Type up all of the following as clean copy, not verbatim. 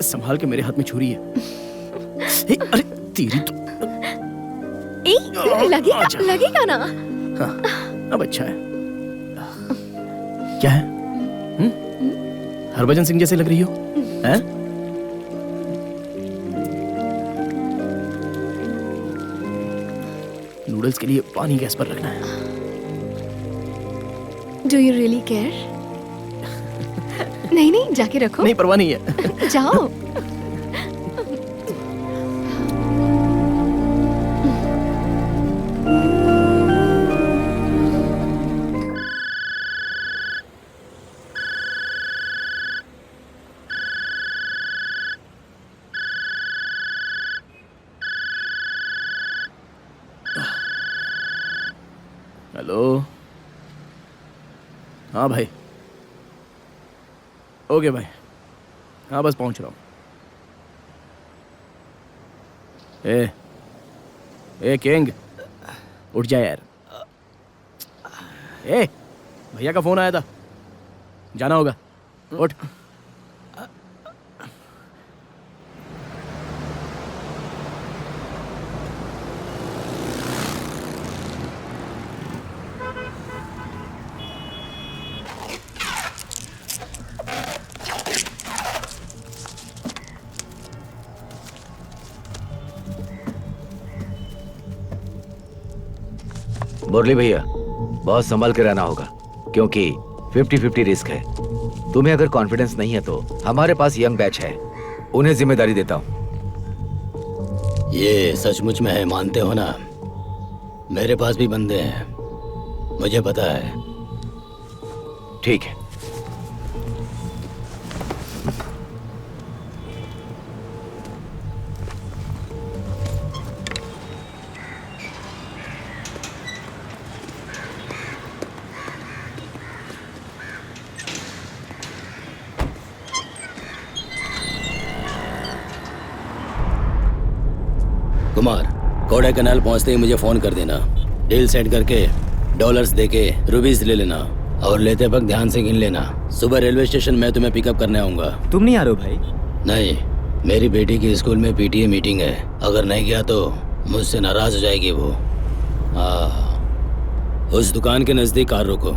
संभाल के, मेरे हाथ में छुरी है। अरे तेरी तो लगेगा ना? हाँ, अब अच्छा है। क्या है? हरभजन सिंह जैसे लग रही हो, हैं? नूडल्स के लिए पानी गैस पर रखना है। Do you really care? नहीं, जाके रखो। नहीं, परवाह नहीं है। जाओ। हेलो। हाँ भाई, ओके भाई, हाँ बस पहुंच रहा हूँ। ए किंग, उठ जा यार। भैया का फोन आया था, जाना होगा, उठ। मुरली भैया, बहुत संभल के रहना होगा, क्योंकि 50-50 रिस्क है। तुम्हें अगर कॉन्फिडेंस नहीं है तो हमारे पास यंग बैच है, उन्हें जिम्मेदारी देता हूँ। ये सचमुच में है, मानते हो ना? मेरे पास भी बंदे हैं, मुझे पता है। ठीक है। कुमार, कोड़ा कनाल पहुंचते ही मुझे फोन कर देना। डील सेट करके डॉलर्स देके रुपीस ले लेना, और लेते वक्त ध्यान से गिन लेना। सुबह रेलवे स्टेशन में तुम्हें पिकअप करने आऊंगा। तुम नहीं आ रहे हो भाई? नहीं, मेरी बेटी की स्कूल में पीटीए मीटिंग है, अगर नहीं गया तो मुझसे नाराज हो जाएगी वो। उस दुकान के नजदीक कार रोको।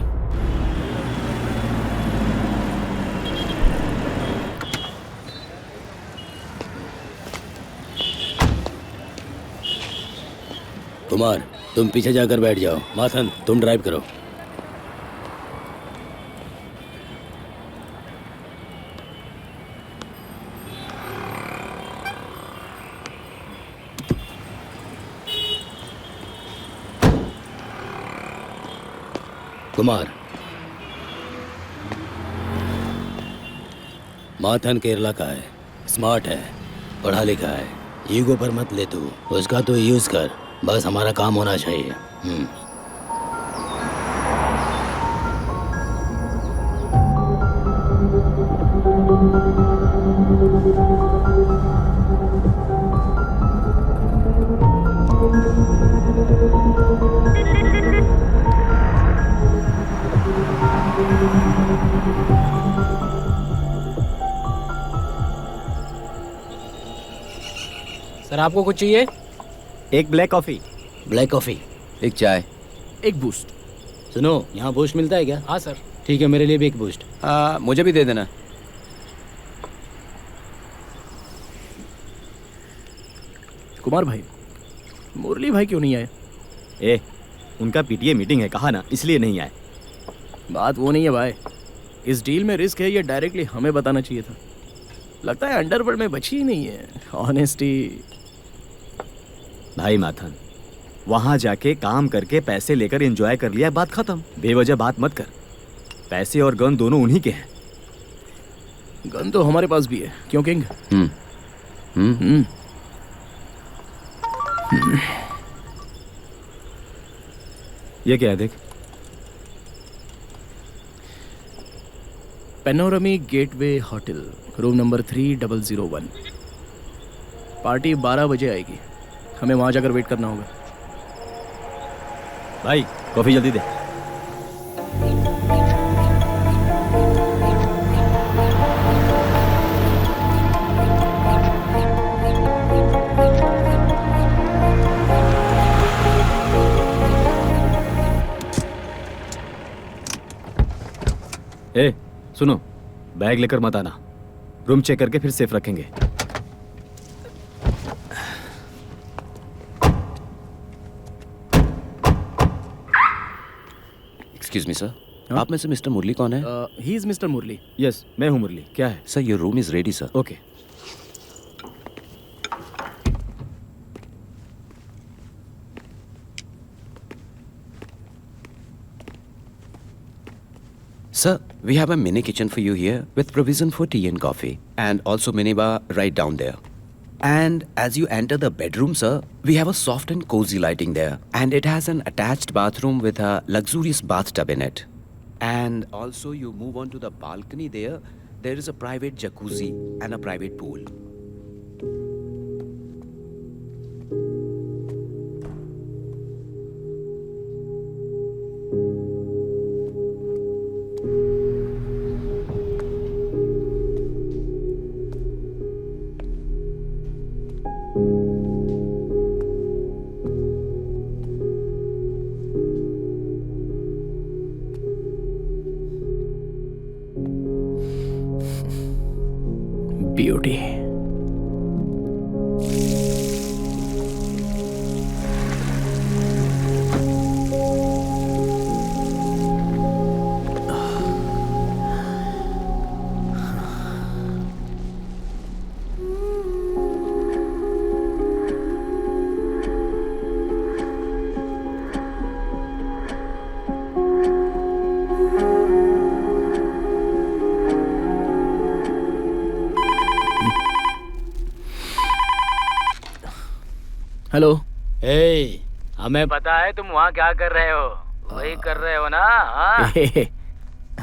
कुमार, तुम पीछे जाकर बैठ जाओ। माथन, तुम ड्राइव करो। कुमार, माथन केरला का है, स्मार्ट है, पढ़ा लिखा है। ईगो पर मत ले तू, उसका तो यूज कर, बस हमारा काम होना चाहिए। सर, आपको कुछ चाहिए? एक ब्लैक कॉफी। ब्लैक कॉफी, एक चाय, एक बूस्ट। सुनो, यहाँ बूस्ट मिलता है क्या? हाँ सर। ठीक है, मेरे लिए भी एक बूस्ट। मुझे भी दे देना। कुमार भाई, मुरली भाई क्यों नहीं आए? उनका पीटीए मीटिंग है, कहा ना, इसलिए नहीं आए। बात वो नहीं है भाई, इस डील में रिस्क है, ये डायरेक्टली हमें बताना चाहिए था। लगता है अंडरवर्ल्ड में बची ही नहीं है ऑनेस्टी। भाई माथन, वहां जाके काम करके पैसे लेकर एंजॉय कर लिया, बात खत्म। बेवजह बात मत कर। पैसे और गन दोनों उन्हीं के हैं। गन तो हमारे पास भी है, क्यों किंग? ये क्या है, देख। पेनोरमी gateway hotel, room number 3001। Party 12 बजे आएगी, हमें वहां जाकर वेट करना होगा। भाई, कॉफी जल्दी दे। सुनो, बैग लेकर मत आना। रूम चेक करके फिर सेफ रखेंगे। एक्सक्यूज मी सर, आप में से मिस्टर मुरली कौन है? He is mister Murali. Yes, मैं हूँ मुरली। क्या है? Sir your room is ready sir. Okay. Sir, we have a mini kitchen for you here with provision for tea and coffee and also mini bar right down there. And as you enter the bedroom, sir, we have a soft and cozy lighting there and it has an attached bathroom with a luxurious bathtub in it. And also you move on to the balcony there, there is a private jacuzzi and a private pool. Beauty. Hello. ए, हमें पता है तुम वहाँ क्या कर रहे हो। वही कर रहे हो ना? हाँ?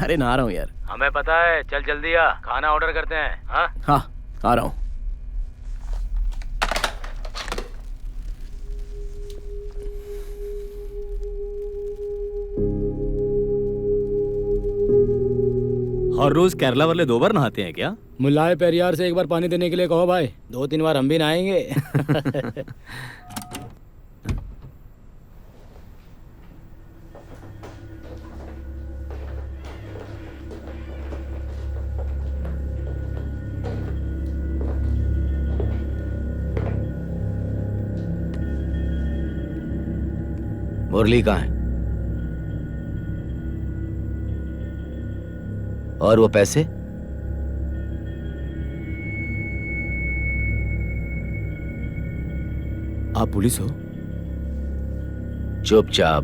अरे नहा रहा हूँ यार। हमें पता है। चल जल्दी आ, खाना ऑर्डर करते हैं। हाँ? हाँ, आ रहा हूँ। हर रोज केरला वाले 2 बार नहाते हैं क्या? मुल्लाए पेरियार से एक बार पानी देने के लिए कहो भाई, 2-3 बार हम भी नहाएंगे। मुरली कहाँ है? और वो पैसे? आप पुलिस हो? चुपचाप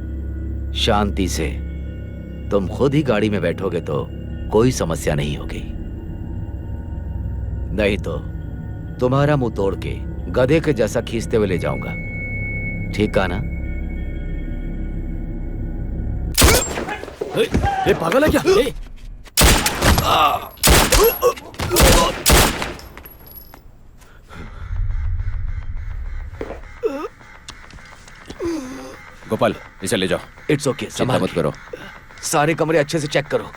शांति से। तुम खुद ही गाड़ी में बैठोगे तो कोई समस्या नहीं होगी, नहीं तो तुम्हारा मुंह तोड़ के गधे के जैसा खींचते हुए ले जाऊंगा। ठीक कहा ना? ये पागल है क्या? गोपाल, इसे ले जाओ। इट्स ओके, चिंता मत करो। सारे कमरे अच्छे से चेक करो।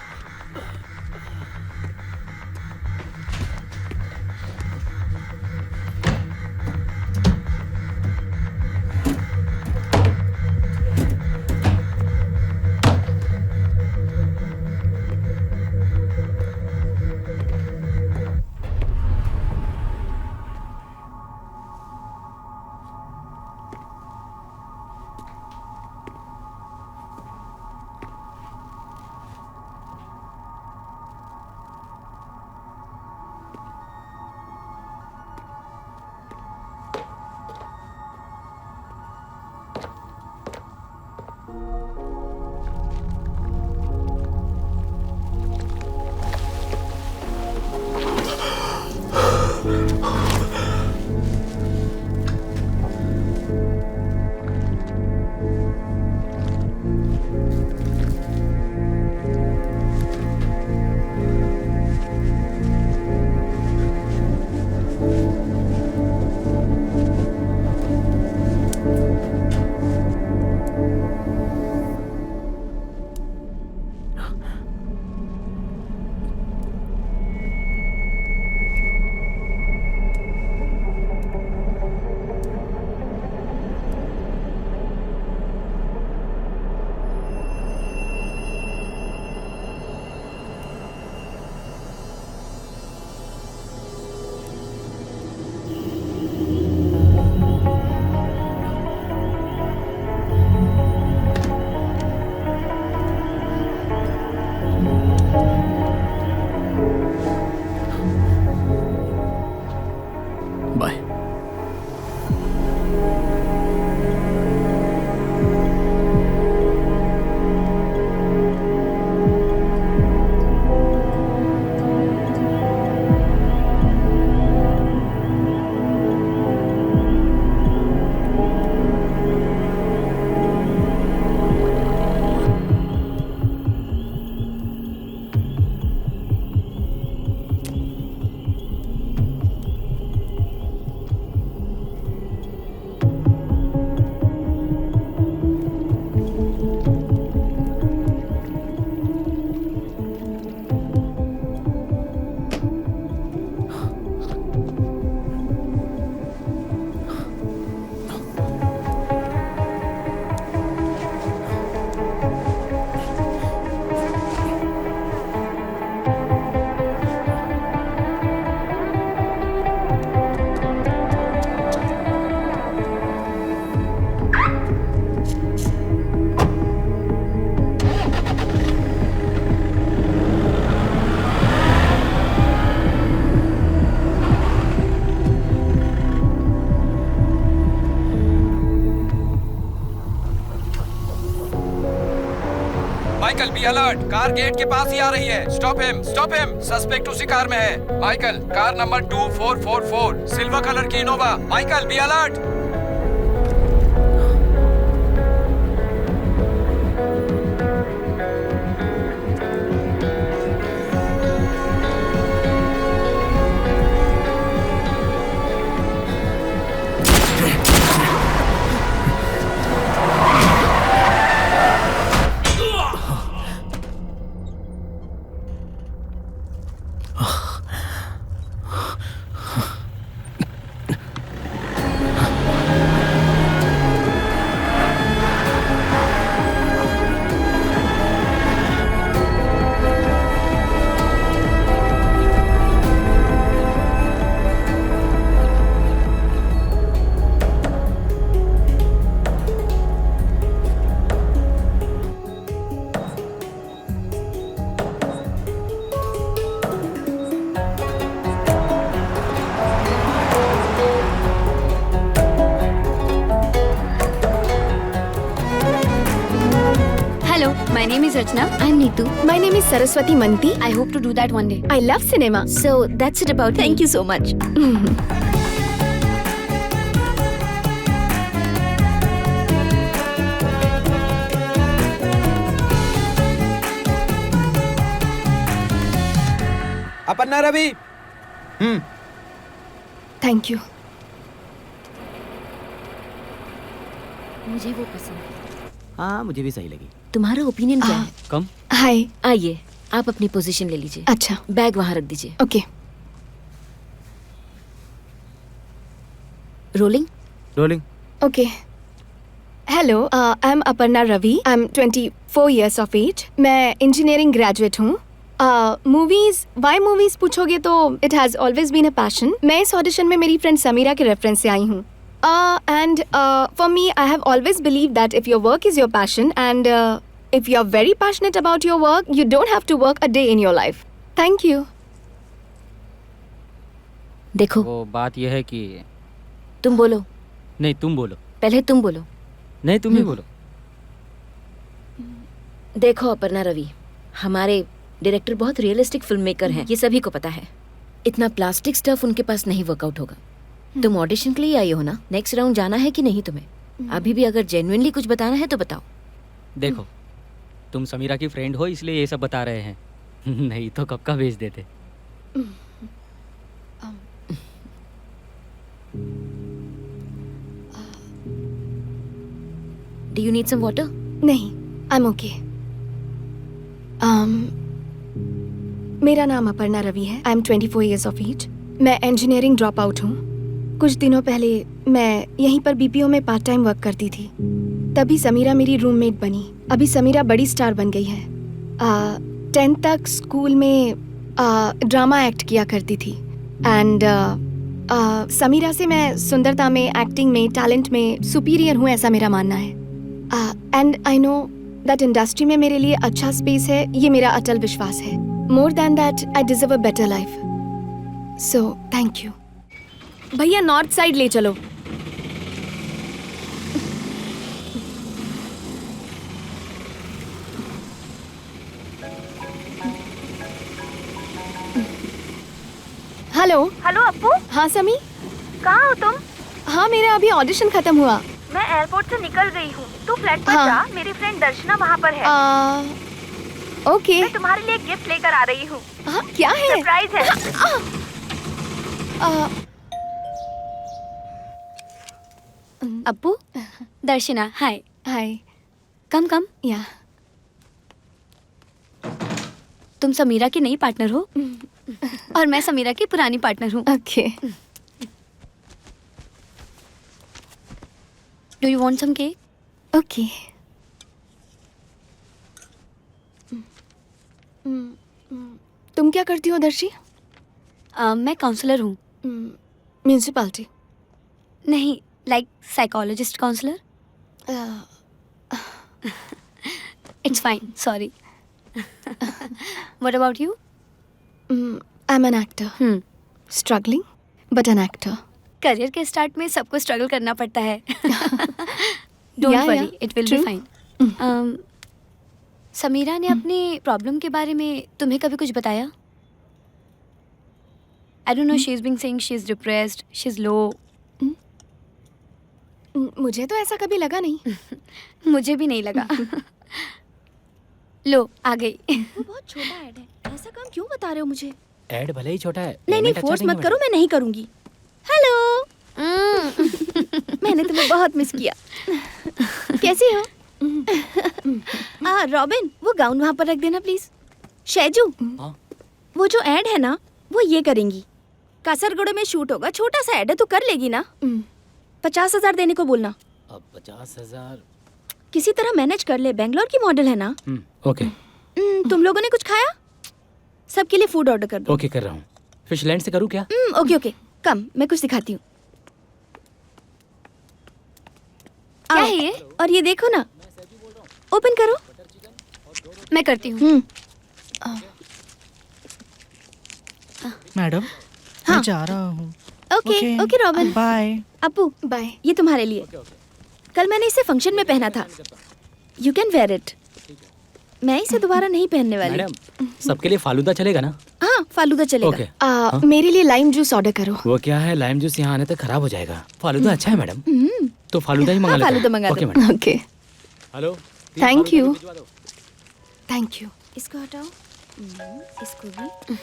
Bye. Michael be alert, car gate के पास ही आ रही है। स्टॉप हिम, सस्पेक्ट उसी कार में है। Michael, car number 2444, silver colour की Innova. Michael be alert. Hello, my name is Rachna. I'm Neetu. My name is Saraswati Manti. I hope to do that one day. I love cinema. So that's it about Thank you so much. Aparna Ravi. Thank you. मुझे वो पसंद है। हाँ मुझे भी सही लगी। तुम्हारा ओपिनियन क्या है? कम। Hi. आइए, आप अपनी पोजीशन ले लीजिए। अच्छा, बैग वहाँ रख दीजिए। okay. Rolling. Rolling. Okay. Hello, I'm Aparna Ravi. I'm 24 years of age. मैं इंजीनियरिंग ग्रेजुएट हूँ। मूवीज वाई मूवीज पूछोगे तो it has always been a passion. मैं इस ऑडिशन में मेरी फ्रेंड समीरा के रेफरेंस से आई हूँ। And for me I have always believe that if your work is your passion and if you are very passionate about your work you don't have to work a day in your life. Thank you. देखो, वो बात यह है कि तुम बोलो। नहीं तुम बोलो। पहले तुम बोलो। नहीं तुम ही बोलो। देखो अपर्णा रवि, हमारे डायरेक्टर बहुत रियलिस्टिक फिल्म मेकर हैं, ये सभी को पता है। इतना प्लास्टिक स्टफ उनके पास नहीं वर्कआउट होगा। तुम ऑडिशन के लिए आई हो ना, नेक्स्ट राउंड जाना है कि नहीं तुम्हें? अभी भी अगर जेन्युइनली कुछ बताना है तो बताओ। देखो, तुम समीरा की फ्रेंड हो इसलिए ये सब बता रहे हैं, नहीं तो कब का भेज देते। Do you need some water? नहीं, आई एम ओके। मेरा नाम अपर्णा रवि है। I am 24 years of age. मैं इंजीनियरिंग ड्रॉप आउट हूँ। कुछ दिनों पहले मैं यहीं पर बीपीओ में पार्ट टाइम वर्क करती थी, तभी समीरा मेरी रूममेट बनी। अभी समीरा बड़ी स्टार बन गई है। 10th तक स्कूल में ड्रामा एक्ट किया करती थी एंड समीरा से मैं सुंदरता में, एक्टिंग में, टैलेंट में सुपीरियर हूँ, ऐसा मेरा मानना है। And I know that industry में मेरे लिए अच्छा स्पेस है, ये मेरा अटल विश्वास है। More than that I deserve a better life. So thank you. भैया नॉर्थ साइड ले चलो। हेलो। हेलो अप्पू, हाँ समी। कहाँ हो तुम? हाँ मेरा अभी ऑडिशन खत्म हुआ। मैं एयरपोर्ट से निकल गई हूँ। तू फ्लैट पर हाँ। जा, मेरी फ्रेंड दर्शना वहाँ पर है। ओके। मैं तुम्हारे लिए गिफ्ट लेकर आ रही हूँ। हाँ क्या है? सरप्राइज है। अप्पू, दर्शना, हाय। हाय। कम कम। या तुम समीरा की नई पार्टनर हो और मैं समीरा की पुरानी पार्टनर हूँ। Okay. Do you want some cake? Okay. तुम क्या करती हो दर्शी? मैं काउंसलर हूँ। म्यूनिसिपैलिटी? नहीं, like psychologist counsellor. It's fine, sorry. What about you? I am an actor. Struggling but an actor. Career के स्टार्ट में सबको स्ट्रगल करना पड़ता है। Don't worry, it will be fine. Samira ने अपनी प्रॉब्लम के बारे में तुम्हें कभी कुछ बताया? I don't know, she is being saying she is depressed, she is low. मुझे तो ऐसा कभी लगा नहीं। मुझे भी नहीं लगा। लो आ गई। वो बहुत छोटा ऐड है, ऐसा काम क्यों बता रहे हो मुझे? ऐड भले ही छोटा है। नहीं फोर्स मत करो, मैं नहीं करूँगी। हेलो। मैंने तुम्हें बहुत मिस किया। कैसी हो? रॉबिन, वो गाउन वहाँ पर रख देना प्लीज। शैजू, वो जो ऐड है ना, वो ये करेंगी। कासरगोड़े में शूट होगा, छोटा सा ऐड है, तो कर लेगी ना? 50,000 देने को बोलना। अब 50,000 किसी तरह मैनेज कर ले, बेंगलोर की मॉडल है ना। ओके। तुम लोगों ने कुछ खाया? सबके लिए फूड ऑर्डर कर दो। ओके कर रहा हूँ। फिशलैंड से करूँ क्या? ओके कम, मैं कुछ दिखाती हूँ। क्या है ये? और ये देखो ना, ओपन करो। मैं करती हूँ। मैडम, मैं जा रहा हूँ। Okay Robin, bye. Appu bye. ये तुम्हारे लिए। कल मैंने इसे फंक्शन में पहना था। You can wear it. मैं इसे दोबारा नहीं पहनने वाली। मैडम, सबके लिए फालूदा चलेगा ना? हाँ, फालूदा चलेगा। ओके। मेरे लिए लाइम जूस ऑर्डर करो। वो क्या है, लाइम जूस यहाँ आने तक खराब हो जाएगा। फालूदा अच्छा है मैडम। तो फालूदा ही मंगा लेते हैं। फालूदा मंगा ओके दो। Madam. Okay. Hello. Thank you. Thank you. इसको हटाओ, इसको भी।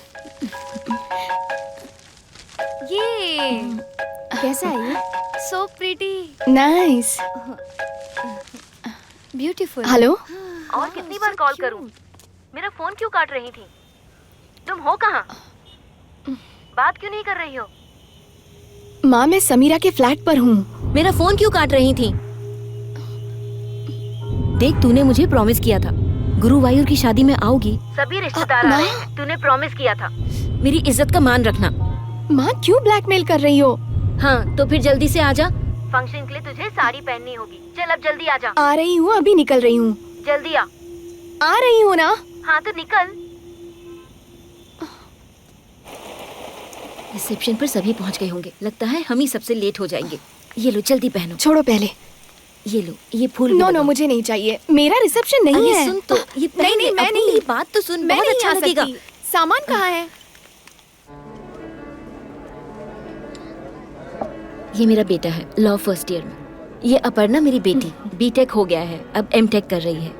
ये कैसा है ये? So pretty, nice. Beautiful. Hello. और कितनी बार कॉल करूं? मेरा फोन क्यों काट रही थी? तुम हो कहाँ? बात क्यों नहीं कर रही हो? माँ, मैं समीरा के फ्लैट पर हूँ। मेरा फोन क्यों काट रही थी? देख, तूने मुझे प्रॉमिस किया था गुरुवायूर की शादी में आओगी। सभी रिश्तेदार आ रहे हैं, तूने प्रॉमिस किया था। मेरी इज्जत का मान रखना। माँ, क्यों ब्लैकमेल कर रही हो? हाँ, तो फिर जल्दी से आजा। फंक्शन के लिए तुझे साड़ी पहननी होगी। चल अब जल्दी आ जा। आ रही हूँ, अभी निकल रही हूँ। जल्दी आ रही हूँ ना। हाँ तो निकल। रिसेप्शन पर सभी पहुंच गए होंगे। लगता है हम ही सबसे लेट हो जाएंगे। ये लो, जल्दी पहनो। छोड़ो पहले। ये लो, ये फूल भी नो लगाओ। मुझे नहीं चाहिए। मेरा रिसेप्शन नहीं अरे है। सुन तो, ये पहन ले। मैं अब नहीं। मेरी बात तो सुन, मैं बहुत नहीं अच्छा आ लगेगा। सकती। सामान कहाँ है? ये मेरा बेटा है, लॉ फर्स्ट ईयर में। ये अपर्णा मेरी बेटी, बीटेक हो गया है, अब एमटेक कर रही है।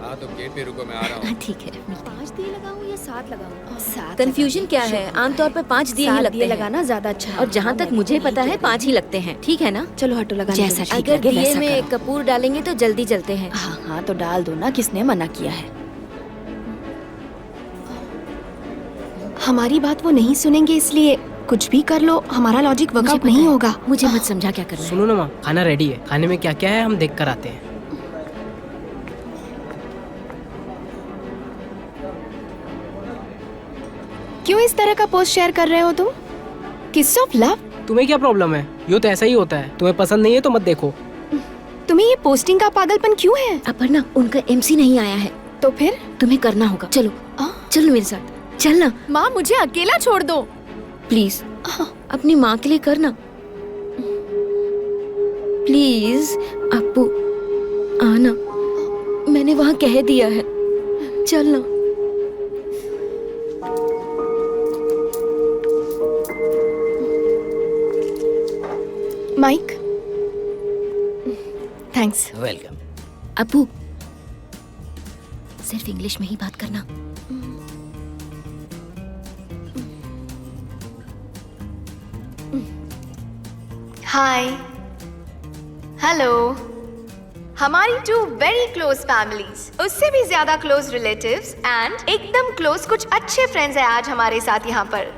हाँ तुम गेट पे रुको, मैं आ रहा हूँ। ठीक है। 5 दिए लगाऊं या 7 लगाऊं? 7। कंफ्यूजन क्या है? आमतौर पर 5 दिए ही लगते हैं। लगाना ज्यादा अच्छा है। और जहाँ तक मुझे पता है 5 ही लगते हैं। ठीक है ना? चलो हटो, लगा जैसा ठीक अगर लगे दिए वैसा में करो। कपूर डालेंगे तो जल्दी जलते हैं। हाँ तो डाल दो ना, किसने मना किया है? हमारी बात वो नहीं सुनेंगे, इसलिए कुछ भी कर लो, हमारा लॉजिक वर्कआउट नहीं होगा। मुझे मत समझा क्या करना है। सुनो ना माँ, खाना रेडी है। खाने में क्या क्या है हम देख कर आते हैं। क्यों इस तरह का पोस्ट शेयर कर रहे हो तुम? किस ऑफ लव? तुम्हें क्या प्रॉब्लम है? ये तो ऐसा ही होता है। तुम्हें पसंद नहीं है तो मत देखो। तुम्हें ये पोस्टिंग का पागलपन क्यों है? अपर्णा, उनका एमसी नहीं आया है। तो फिर तुम्हें करना होगा। चलो चलो मेरे साथ, चलना। माँ, मुझे अकेला छोड़ दो। प्लीज। अपनी माँ के लिए करना प्लीज। अपू आना, मैंने वहां कह दिया है, चलना। Mic, thanks. वेलकम। अपू सिर्फ इंग्लिश में ही बात करना। हाय, हेलो। हमारी 2 वेरी क्लोज फैमिलीज, उससे भी ज्यादा क्लोज रिलेटिव्स एंड एकदम क्लोज कुछ अच्छे फ्रेंड्स हैं आज हमारे साथ यहाँ पर।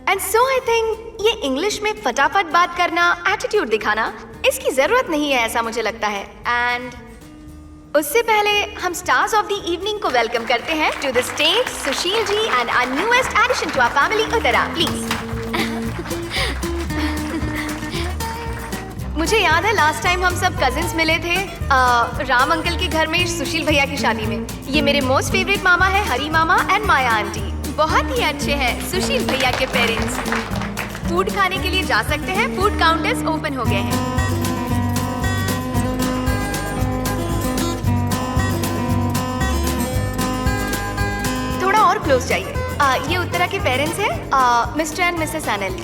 एंड सो आई थिंक ये इंग्लिश में फटाफट बात करना, एटीट्यूड दिखाना, इसकी जरूरत नहीं है ऐसा मुझे लगता है। एंड उससे पहले हम स्टार्स ऑफ द इवनिंग को वेलकम करते हैं to the stage Sushil ji and our newest edition to our family Uttara, please. मुझे याद है लास्ट टाइम हम सब कजिन्स मिले थे राम अंकल के घर में सुशील भैया की शादी में। ये मेरे मोस्ट फेवरेट मामा है हरी मामा एंड माया आंटी, बहुत ही अच्छे हैं सुशील भैया के पेरेंट्स। फूड खाने के लिए जा सकते हैं, फूड काउंटर्स ओपन हो गए हैं। थोड़ा और क्लोज जाइए। ये उत्तरा के पेरेंट्स हैं, मिस्टर एंड मिसेस अनिल।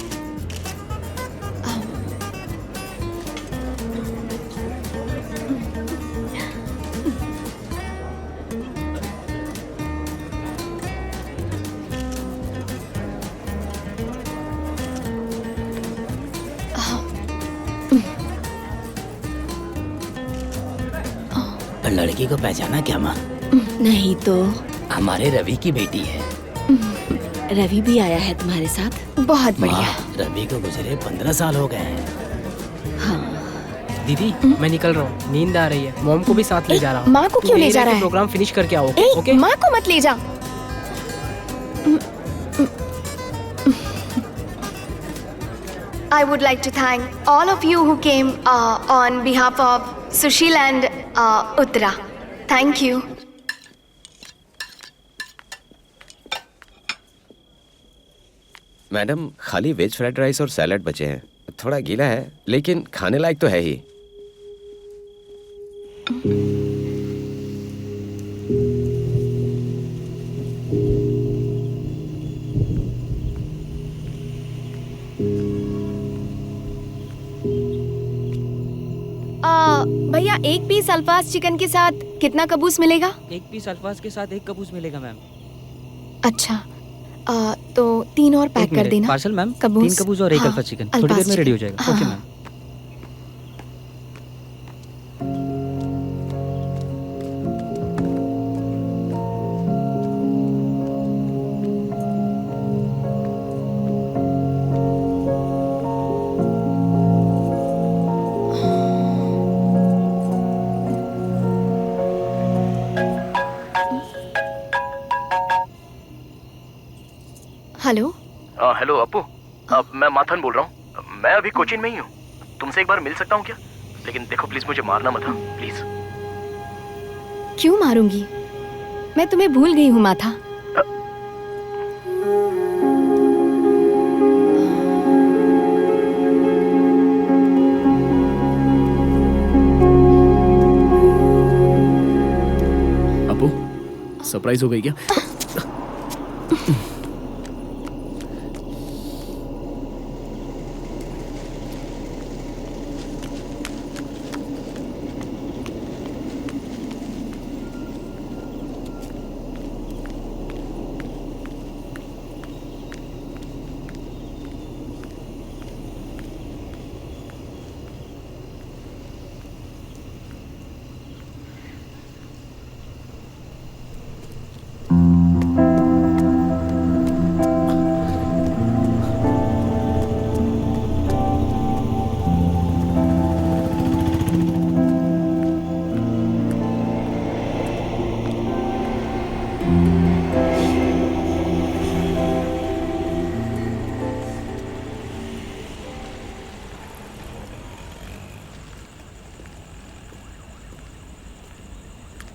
लड़की को पहचाना क्या माँ? नहीं तो हमारे रवि की बेटी है। रवि भी आया है तुम्हारे साथ? बहुत बढ़िया। रवि को गुजरे 15 साल हो गए हैं। हाँ। दीदी मैं निकल रहा हूँ, नींद आ रही है। मॉम को भी साथ ले जा रहा हूँ। माँ को क्यों ले जा रहा है? प्रोग्राम फिनिश करके आओ। ओके? माँ को मत ले जा। I would like to thank all of you who came on behalf of Sushil and Uttara. Thank you. Madam खाली वेज फ्राइड राइस और सैलड बचे हैं। थोड़ा गीला है लेकिन खाने लायक तो है ही। भैया एक पीस अल्फाज चिकन के साथ कितना कबूस मिलेगा? एक पीस अल्फाज के साथ 1 कबूस मिलेगा मैम। अच्छा, तो 3 और पैक कर देना। Parcel ma'am. कबूस। 3 कबूस और 1 अल्फाज चिकन थोड़ी देर में रेडी हो जाएगा। Okay ma'am. हेलो। हेलो अपू, मैं माथन बोल रहा हूँ। मैं अभी कोचिन में ही हूँ। तुमसे एक बार मिल सकता हूँ क्या? लेकिन देखो प्लीज मुझे मारना मत, प्लीज। क्यों मारूंगी? मैं तुम्हें भूल गई हूँ माथा। अपू सरप्राइज हो गई क्या?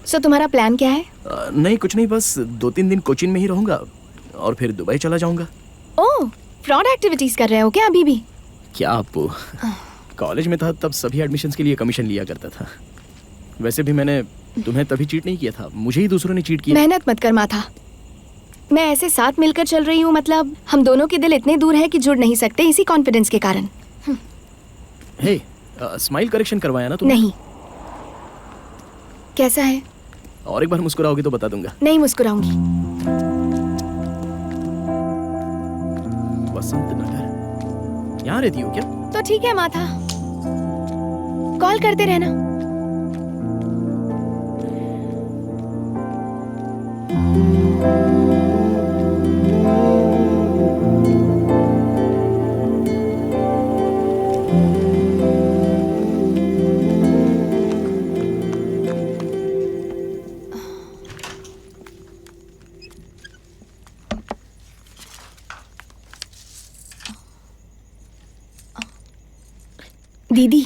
सो तुम्हारा प्लान क्या है? नहीं कुछ नहीं, बस 2-3 दिन कोचिन में ही रहूंगा और फिर दुबई चला जाऊंगा। ओह फ्रॉड एक्टिविटीज कर रहे हो क्या अभी भी? क्या आपको कॉलेज में था तब सभी एडमिशन्स के लिए कमीशन लिया करता था। वैसे भी मैंने तुम्हें तभी चीट नहीं किया था, मुझे ही दूसरों ने चीट किया। मेहनत मत कर माथा। मैं ऐसे साथ मिलकर चल रही हूँ, मतलब हम दोनों के दिल इतने दूर है कि जुड़ नहीं सकते इसी कॉन्फिडेंस के कारण। हे, स्माइल करेक्शन करवाया ना तुमने? नहीं। कैसा है? और एक बार मुस्कुराओगी तो बता दूंगा। नहीं मुस्कुराऊंगी। वसंत नगर, यहाँ रहती हो क्या? तो ठीक है माथा, कॉल करते रहना। दीदी,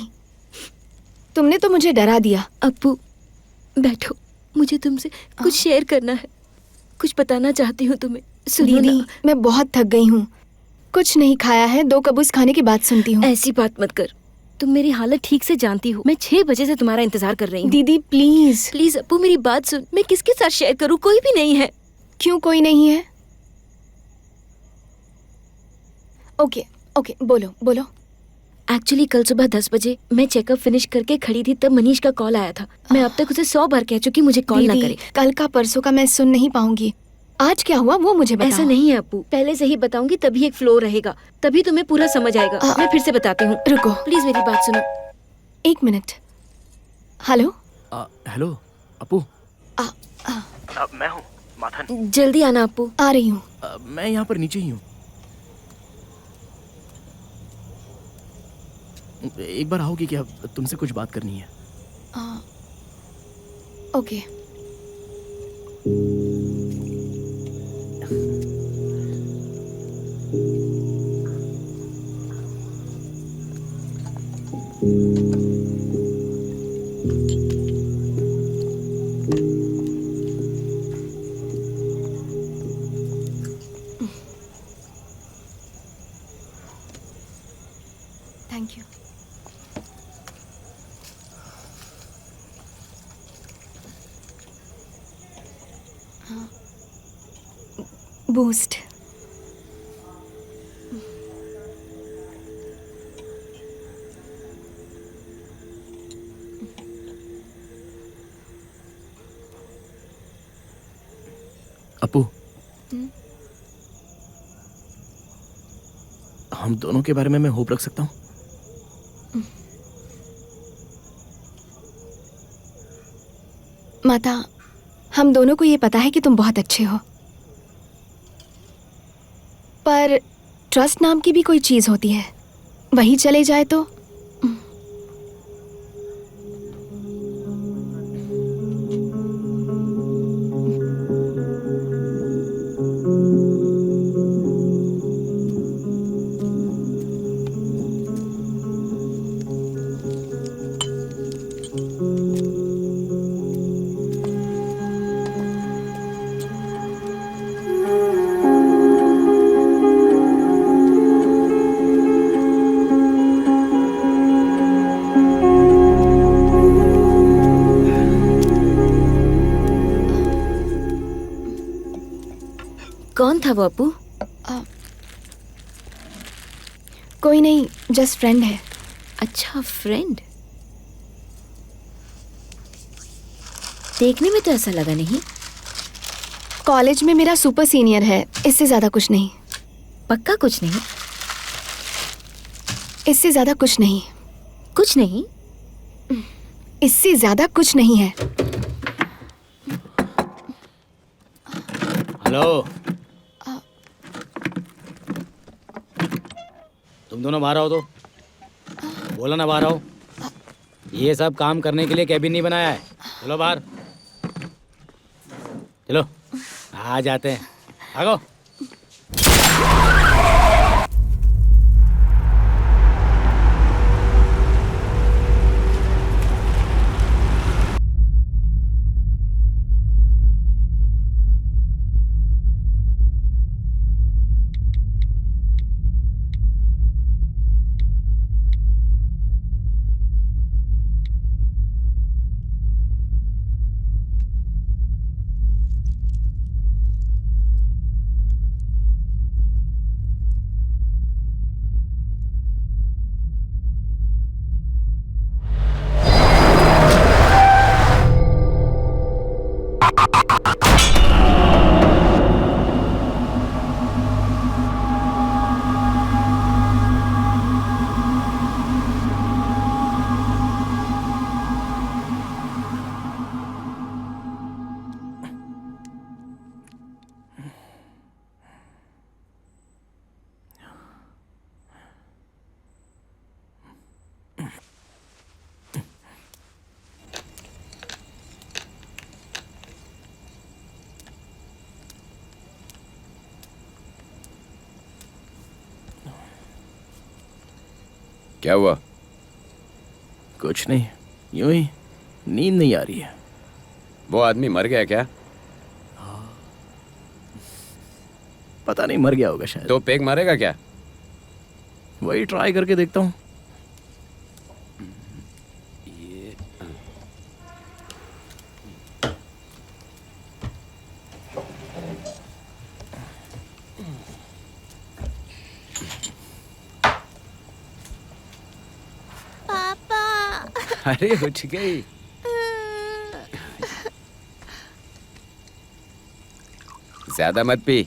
तुमने तो मुझे डरा दिया। अप्पू बैठो, मुझे तुमसे कुछ शेयर करना है, कुछ बताना चाहती हूँ तुम्हें। सुनो दीदी, ना। मैं बहुत थक गई हूँ, कुछ नहीं खाया है, 2 कबूस खाने की बात सुनती हूँ। ऐसी बात मत कर, तुम मेरी हालत ठीक से जानती हो। मैं 6 बजे से तुम्हारा इंतजार कर रही हूँ। दीदी प्लीज प्लीज अप्पू मेरी बात सुन। मैं किसके साथ शेयर करूँ? कोई भी नहीं है। क्यों कोई नहीं है? ओके ओके, बोलो बोलो। एक्चुअली कल सुबह 10 बजे मैं चेकअप फिनिश करके खड़ी थी, तब मनीष का कॉल आया था। मैं अब तक उसे 100 बार कह चुकी मुझे कॉल ना दीदी, करे। कल का परसों का मैं सुन नहीं पाऊंगी। आज क्या हुआ वो मुझे बताओ। ऐसा नहीं है अप्पू, पहले से ही बताऊंगी तभी एक फ्लो रहेगा, तभी तुम्हें पूरा समझ आएगा। मैं फिर से बताती हूँ, रुको प्लीज मेरी बात सुनो। 1 मिनट। Hello hello Appu. मैं हूँ माथन। जल्दी आना अप्पू। आ रही हूँ। मैं यहाँ पर नीचे ही हूँ। एक बार आओगी क्या? तुमसे कुछ बात करनी है। ओके। Thank you. बूस्ट। अपू, हम दोनों के बारे में मैं होप रख सकता हूँ? माता, हम दोनों को ये पता है कि तुम बहुत अच्छे हो, पर ट्रस्ट नाम की भी कोई चीज होती है, वही चले जाए तो? कौन था वो अप्पू? कोई नहीं, जस्ट फ्रेंड है। अच्छा फ्रेंड। देखने में तो ऐसा लगा नहीं। कॉलेज में मेरा सुपर सीनियर है, इससे ज्यादा कुछ नहीं। पक्का कुछ नहीं? इससे ज्यादा कुछ नहीं। कुछ नहीं? इससे ज्यादा कुछ नहीं है। हेलो, तुम दोनों बाहर आओ तो। बोला ना बाहर आओ। ये सब काम करने के लिए कैबिन नहीं बनाया है। चलो बाहर, चलो आ जाते हैं। भागो। क्या हुआ? कुछ नहीं, यूं ही नींद नहीं आ रही है। वो आदमी मर गया क्या? पता नहीं, मर गया होगा शायद। तो पेग मारेगा क्या? वही ट्राई करके देखता हूँ। अरे उठ गई। ज्यादा मत पी,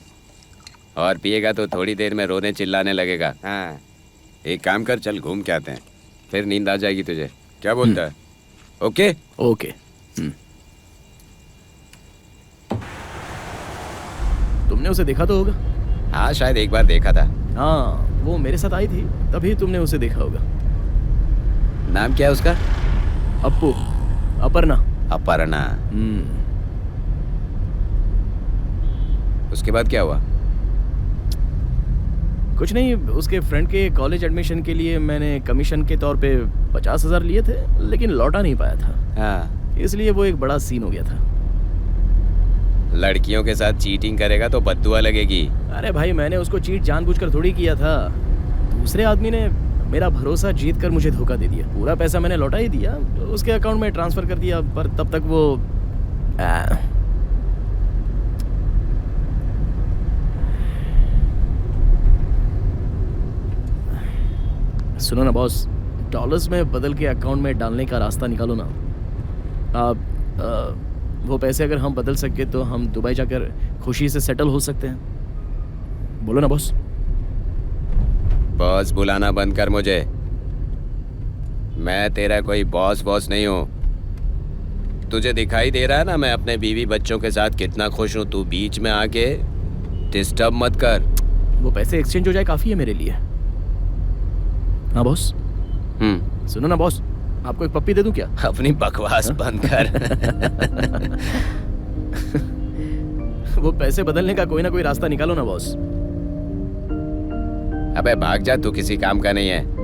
और पिएगा तो थोड़ी देर में रोने चिल्लाने लगेगा। हाँ, एक काम कर, चल घूम के आते हैं, फिर नींद आ जाएगी तुझे। क्या बोलता है? Okay okay. तुमने उसे देखा तो होगा। हाँ, शायद एक बार देखा था। हाँ, वो मेरे साथ आई थी, तभी तुमने उसे देखा होगा। नाम क्या है उसका? अप्पू, अपर्णा। अपर्णा। उसके बाद क्या हुआ? कुछ नहीं, उसके फ्रेंड के कॉलेज एडमिशन के लिए मैंने कमीशन के तौर पे 50,000 लिए थे, लेकिन लौटा नहीं पाया था। हाँ, इसलिए वो एक बड़ा सीन हो गया था। लड़कियों के साथ चीटिंग करेगा तो बद्दुआ लगेगी। अरे भाई, मैंने उसको चीट जानबूझकर थोड़ी किया था। दूसरे आदमी ने मेरा भरोसा जीत कर मुझे धोखा दे दिया। पूरा पैसा मैंने लौटा ही दिया, उसके अकाउंट में ट्रांसफर कर दिया, पर तब तक वो सुनो ना बॉस, डॉलर्स में बदल के अकाउंट में डालने का रास्ता निकालो ना। आप वो पैसे अगर हम बदल सके तो हम दुबई जाकर खुशी से सेटल हो सकते हैं। बोलो ना बॉस। बॉस बुलाना बंद कर मुझे। मैं तेरा कोई बॉस नहीं हूँ। तुझे दिखाई दे रहा है ना मैं अपने बीवी बच्चों के साथ कितना खुश हूँ। तू बीच में आके डिस्टर्ब मत कर। वो पैसे एक्सचेंज हो जाए काफ़ी है मेरे लिए। हाँ बॉस। सुनो ना बॉस, आपको एक पप्पी दे दूं क्या? अपनी बकवास बंद कर। वो पैसे बदलने का कोई ना कोई रास्ता निकालो ना बॉस। अबे भाग जा, तू किसी काम का नहीं है।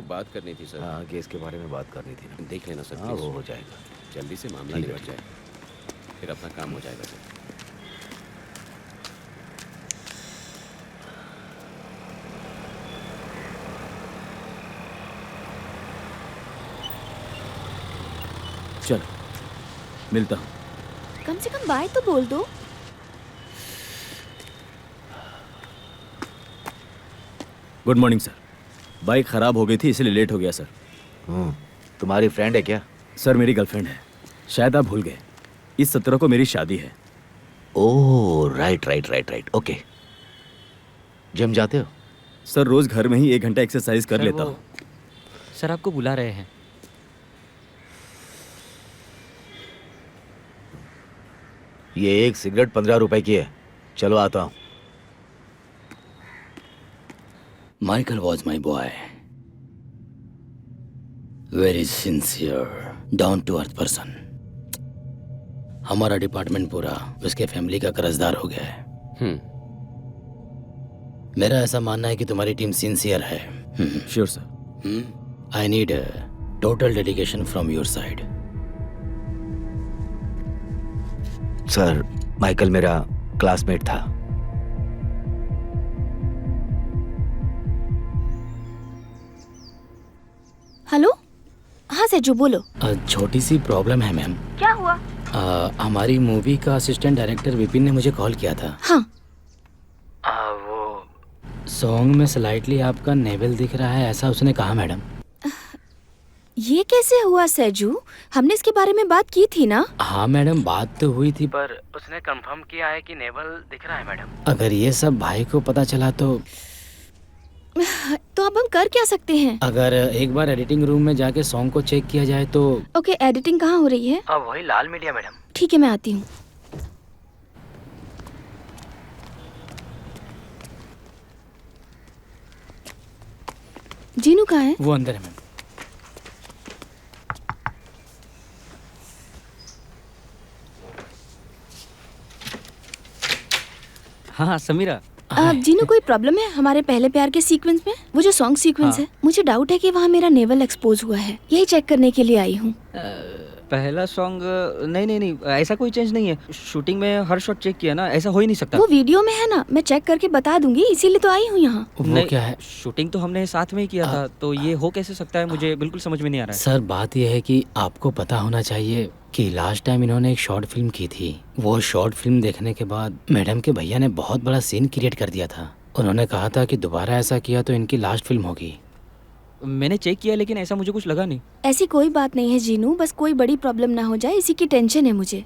बात करनी थी सर। हाँ, केस के बारे में बात करनी थी ना। देख लेना सर। हाँ, वो हो जाएगा। जल्दी से मामला निपट जाए, फिर अपना काम हो जाएगा सर। चल, मिलता हूँ। कम से कम बाय तो बोल दो। Good morning sir. बाइक खराब हो गई थी इसलिए लेट हो गया सर। तुम्हारी फ्रेंड है क्या? सर मेरी गर्लफ्रेंड है, शायद आप भूल गए। इस 17 को मेरी शादी है। Oh right. ओके। जिम जाते हो? सर रोज घर में ही 1 घंटा एक्सरसाइज कर लेता हूँ। सर आपको बुला रहे हैं। ये एक सिगरेट 15 रुपए की है। चलो आता हूँ। Michael was my boy. Very sincere, down to earth person. हमारा डिपार्टमेंट पूरा उसके फैमिली का कर्जदार हो गया है। मेरा ऐसा मानना है कि तुम्हारी टीम सिंसियर है। Sure sir. I need total dedication from your side. Sir, Michael मेरा क्लासमेट था। हेलो। हाँ सेजू बोलो। छोटी सी प्रॉब्लम है मैम। क्या हुआ? हमारी मूवी का असिस्टेंट डायरेक्टर विपिन ने मुझे कॉल किया था। हाँ। वो सॉन्ग में स्लाइटली आपका नेवल दिख रहा है, ऐसा उसने कहा मैडम। ये कैसे हुआ सेजू? हमने इसके बारे में बात की थी ना? हाँ मैडम, बात तो हुई थी, पर उसने कंफर्म किया है कि नेवल दिख रहा है मैडम। अगर ये सब भाई को पता चला तो तो अब हम कर क्या सकते हैं? अगर एक बार एडिटिंग रूम में जाके सॉन्ग को चेक किया जाए तो। ओके, एडिटिंग कहाँ हो रही है? वही लाल मीडिया मैडम। ठीक है, मैं आती हूँ। जीनू कहाँ है? वो अंदर है मैम। हाँ समीरा। जीनू, कोई प्रॉब्लम है हमारे पहले प्यार के सीक्वेंस में? वो जो सॉन्ग सीक्वेंस है, मुझे डाउट है कि वहाँ मेरा नेवल एक्सपोज हुआ है। यही चेक करने के लिए आई हूँ। पहला सॉन्ग नहीं, ऐसा कोई चेंज नहीं है। शूटिंग में हर शॉट चेक किया ना, ऐसा हो ही नहीं सकता। वो वीडियो में है ना, मैं चेक करके बता दूंगी, इसीलिए तो आई हूँ यहाँ। वो क्या है? शूटिंग तो हमने साथ में ही किया था, तो ये हो कैसे सकता है? मुझे बिल्कुल समझ में नहीं आ रहा है। सर, बात यह है कि आपको पता होना चाहिए कि लास्ट टाइम इन्होंने एक शॉर्ट फिल्म की थी। वो शॉर्ट फिल्म देखने के बाद मैडम के भैया ने बहुत बड़ा सीन क्रिएट कर दिया था। उन्होंने कहा था कि दोबारा ऐसा किया तो इनकी लास्ट फिल्म होगी। मैंने चेक किया लेकिन ऐसा मुझे कुछ लगा नहीं। ऐसी कोई बात नहीं है जीनू, बस कोई बड़ी प्रॉब्लम ना हो जाए, इसी की टेंशन है मुझे।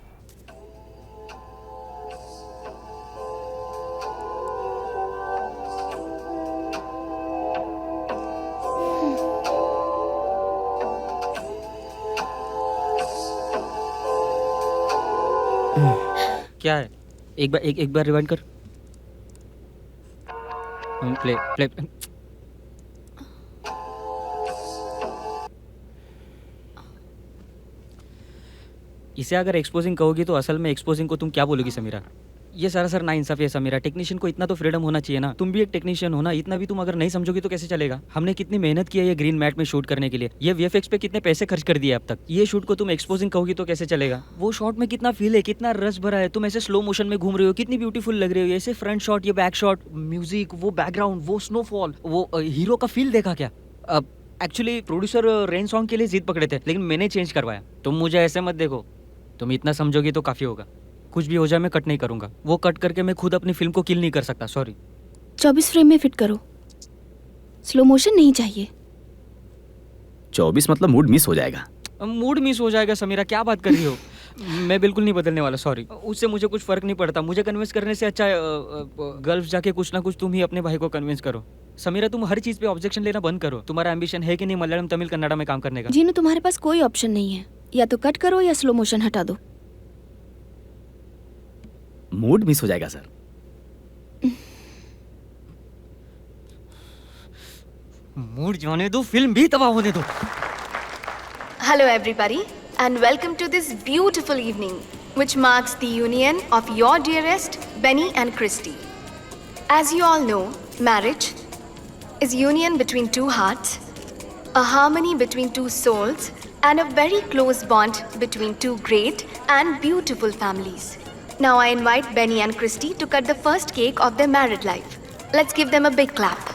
क्या है? एक बार रिवाइंड कर। प्ले। इसे अगर एक्सपोजिंग कहोगी तो असल में एक्सपोजिंग को तुम क्या बोलोगी समीरा? ये सरासर नाइंसाफी है समीरा। टेक्नीशियन को इतना तो फ्रीडम होना चाहिए ना। तुम भी एक टेक्नीशियन हो ना, इतना भी तुम अगर नहीं समझोगी तो कैसे चलेगा? हमने कितनी मेहनत की है ये ग्रीन मैट में शूट करने के लिए। ये वीएफएक्स पे कितने पैसे खर्च कर दिए अब तक। ये शूट को तुम एक्सपोजिंग कहोगी तो कैसे चलेगा? वो शॉट में कितना फील है, कितना रस भरा है। तुम ऐसे स्लो मोशन में घूम रहे हो, कितनी ब्यूटीफुल लग रही हो। ऐसे फ्रंट शॉट, ये बैक शॉट, म्यूजिक, वो बैकग्राउंड, वो स्नोफॉल, वो हीरो का फील देखा क्या? अब एक्चुअली प्रोड्यूसर रेन सॉन्ग के लिए जिद पकड़े थे, लेकिन मैंने चेंज करवाया। तुम मुझे ऐसे मत देखो, तुम इतना समझोगी तो काफी होगा। कुछ भी हो जाए मैं कट नहीं करूंगा। वो कट करके मैं खुद अपनी फिल्म को किल नहीं कर सकता। सॉरी। 24 फ्रेम में फिट करो, स्लो मोशन नहीं चाहिए। 24 मतलब मूड मिस हो जाएगा। मूड मिस हो जाएगा समीरा, क्या बात कर रही हो? मैं बिल्कुल नहीं बदलने वाला। सॉरी, उससे मुझे कुछ फर्क नहीं पड़ता। मुझे कन्विंस करने से अच्छा गल्फ जाके कुछ ना कुछ तुम ही अपने भाई को कन्विंस करो। समीरा, तुम हर चीज पे ऑब्जेक्शन लेना बंद करो। तुम्हारा एम्बिशन है कि नहीं मलयालम, तमिल, कन्नड़ा में काम करने का? जीनू, तुम्हारे पास कोई ऑप्शन नहीं है, या तो कट करो या स्लो मोशन हटा दो। मूड मिस हो जाएगा सर। मूड जाने दो, फिल्म भी तबाह होने दो। Hello everybody and welcome to this beautiful evening which marks the union of your dearest Benny and Christy. As you all know, marriage is union between two hearts, a harmony between two souls and a very close bond between two great and beautiful families. Now I invite Benny and Christy to cut the first cake of their married life. Let's give them a big clap.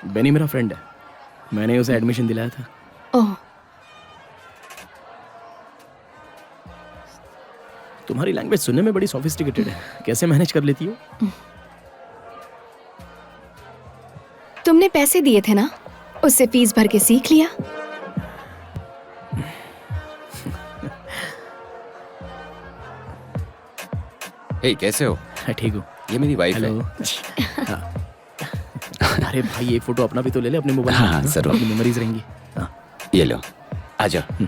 Beni मेरा friend है, मैंने उसे admission दिलाया था। ओह, तुम्हारी language सुनने में बड़ी सोफिस्टिकेटेड है, कैसे मैनेज कर लेती हो? तुमने पैसे दिए थे ना, उससे फीस भर के सीख लिया। हे, कैसे हो? ठीक हूँ। ये मेरी वाइफ है। हाँ। अरे भाई, एक फोटो अपना भी तो ले ले अपने मोबाइल में। हाँ, जरूर। अपनी मेमोरीज रहेंगी। हाँ। ये लो, आ जाओ।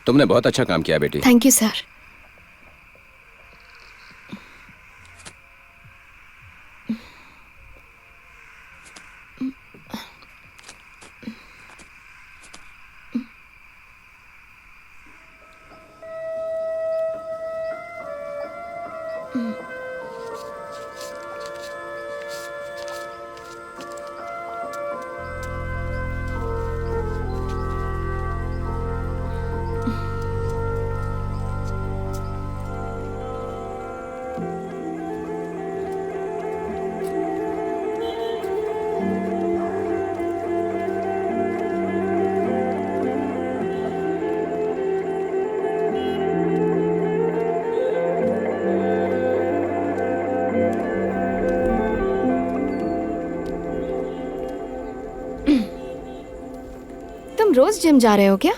तुमने बहुत अच्छा काम किया बेटी। Thank you sir. रोज जिम जा रहे हो क्या?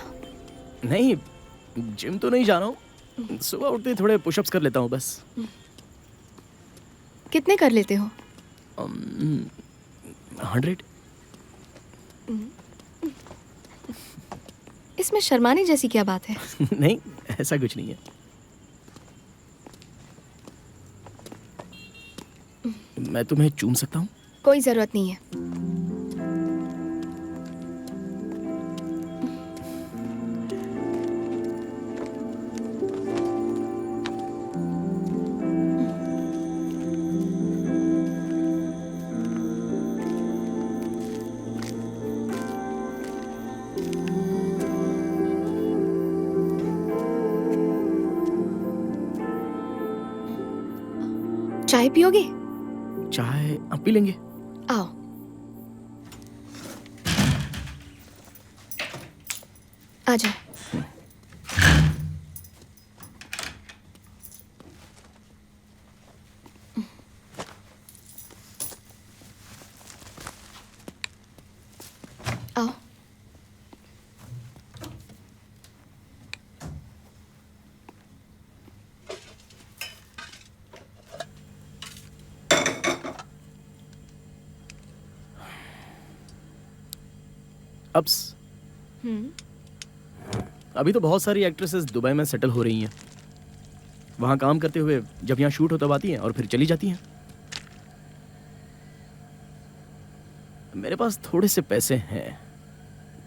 नहीं, जिम तो नहीं जा रहा हूँ, सुबह उठते ही थोड़े पुशअप्स कर लेता हूँ बस। कितने कर लेते हो? 100। इसमें शर्माने जैसी क्या बात है? नहीं, ऐसा कुछ नहीं है। मैं तुम्हें चूम सकता हूँ? कोई जरूरत नहीं है। चाय पियोगे? चाय अब पी लेंगे। आओ। आ जाओ। आओ। अब्स। अभी तो बहुत सारी एक्ट्रेसेस दुबई में सेटल हो रही हैं। वहाँ काम करते हुए जब यहाँ शूट हो तब आती हैं और फिर चली जाती हैं। मेरे पास थोड़े से पैसे हैं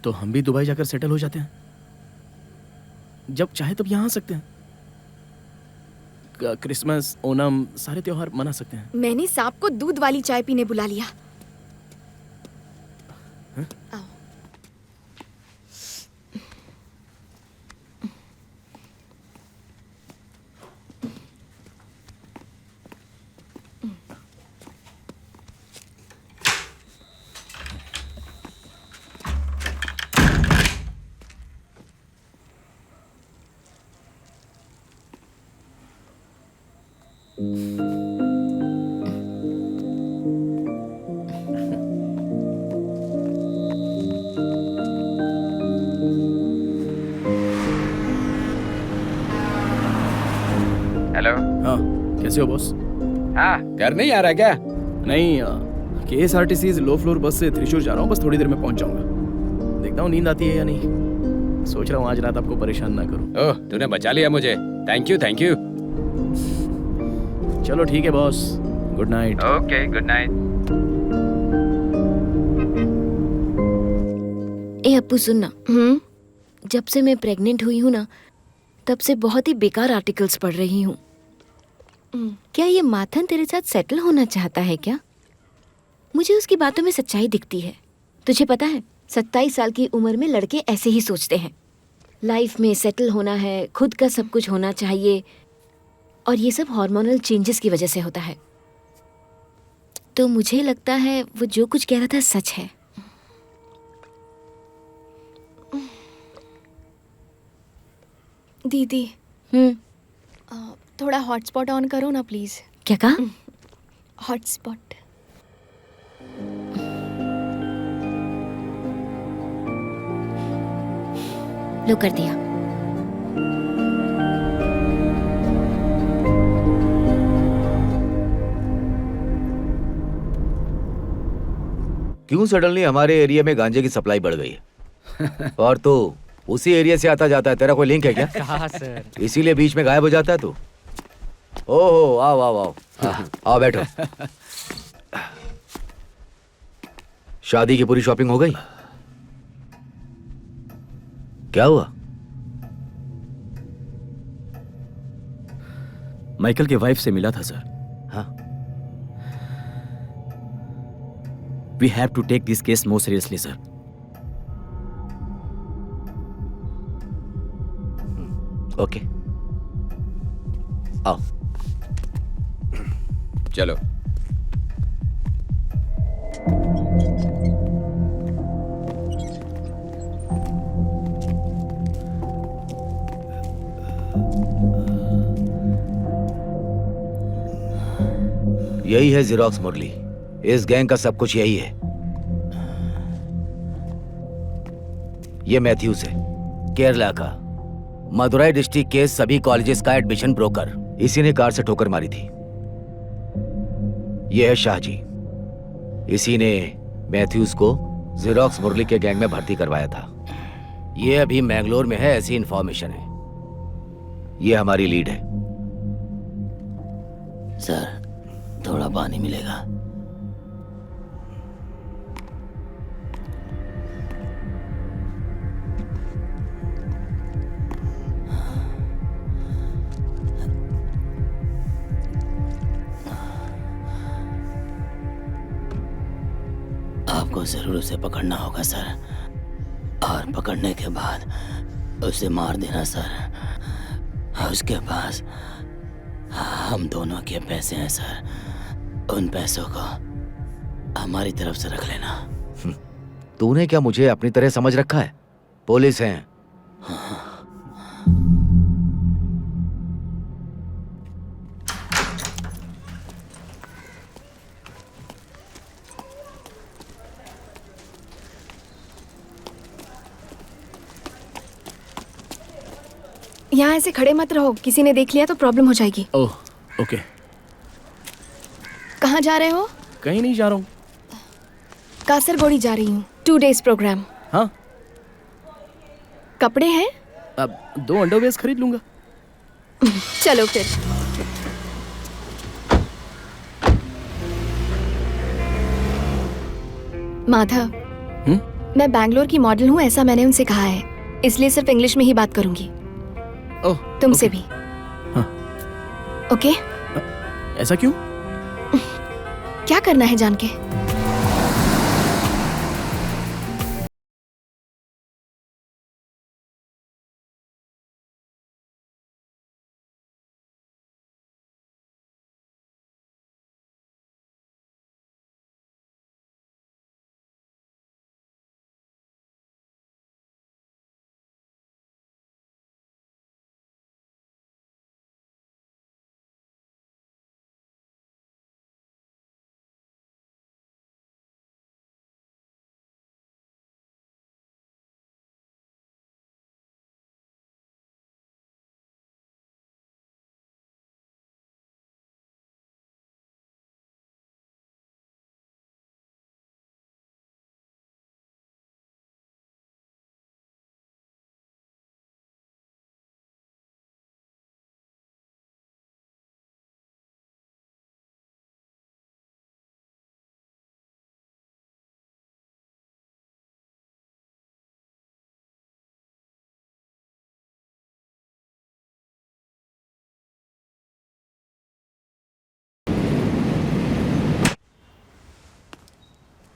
तो हम भी दुबई जाकर सेटल हो जाते हैं। जब चाहे तब यहाँ आ सकते हैं। क्रिसमस, ओणम सारे त्योहार मना सकते हैं। मैंने सांप को दूध वाली चाय पीने बुला लिया। आओ। हेलो। हाँ, कैसे हो बॉस? हाँ, घर नहीं आ रहा क्या? नहीं, KSRTC लो फ्लोर बस से त्रिशूर जा रहा हूँ। बस थोड़ी देर में पहुंच जाऊंगा। देखता हूँ नींद आती है या नहीं। सोच रहा हूँ आज रात आपको परेशान ना करूँ। ओह, तूने बचा लिया मुझे। Thank you, thank you. चलो ठीक है boss, good night. Okay, good night. ए अप्पू सुनना, जब से मैं प्रेग्नेंट हुई हूँ ना, तब से बहुत ही बेकार आर्टिकल्स पढ़ रही हूँ। क्या ये माथन तेरे साथ सेटल होना चाहता है क्या? मुझे उसकी बातों में सच्चाई दिखती है। तुझे पता है, 27 साल की उम्र में लड़के ऐसे ही सोचते हैं। लाइफ में सेटल होना है, खुद का सब कुछ होना चाहिए, और ये सब हार्मोनल चेंजेस की वजह से होता है। तो मुझे लगता है वो जो कुछ कह रहा था सच है। दीदी, थोड़ा हॉटस्पॉट ऑन करो ना प्लीज। क्या कहा? हॉटस्पॉट। लो कर दिया। क्यों सडनली हमारे एरिया में गांजे की सप्लाई बढ़ गई है? और तो उसी एरिया से आता जाता है। तेरा कोई लिंक है क्या? कहा सर? इसीलिए बीच में गायब हो जाता है तू? ओहो, आओ आओ आओ। आओ बैठो। शादी की पूरी शॉपिंग हो गई? क्या हुआ? माइकल की वाइफ से मिला था सर। हाँ। We have to take this case more seriously sir. Okay, आओ। चलो। यही है जेरोक्स मुरली। इस गैंग का सब कुछ यही है। ये मैथ्यूज है, केरला का, मदुराई डिस्ट्रिक्ट के सभी कॉलेजेस का एडमिशन ब्रोकर। इसी ने कार से ठोकर मारी थी। ये है शाहजी, इसी ने मैथ्यूज को जेरोक्स मुरली के गैंग में भर्ती करवाया था। ये अभी मैंगलोर में है, ऐसी इंफॉर्मेशन है। ये हमारी लीड है। सर थोड़ा पानी मिलेगा? आपको जरूर उसे पकड़ना होगा सर, और पकड़ने के बाद उसे मार देना सर। उसके पास हम दोनों के पैसे हैं सर, उन पैसों को हमारी तरफ से रख लेना। तूने क्या मुझे अपनी तरह समझ रखा है? पुलिस हैं। यहाँ ऐसे खड़े मत रहो, किसी ने देख लिया तो प्रॉब्लम हो जाएगी। Oh okay. कहाँ जा रहे हो? कहीं नहीं जा रहा हूँ। कासरगोड़ी जा रही हूँ, 2 days प्रोग्राम। हाँ। कपड़े हैं? अब 2 अंडरवेयर्स खरीद लूंगा। चलो फिर। माधव, मैं बैंगलोर की मॉडल हूँ, ऐसा मैंने उनसे कहा है, इसलिए सिर्फ इंग्लिश में ही बात करूंगी। ओह, तुमसे भी। हाँ। ओके? ऐसा क्यों? क्या करना है जान के?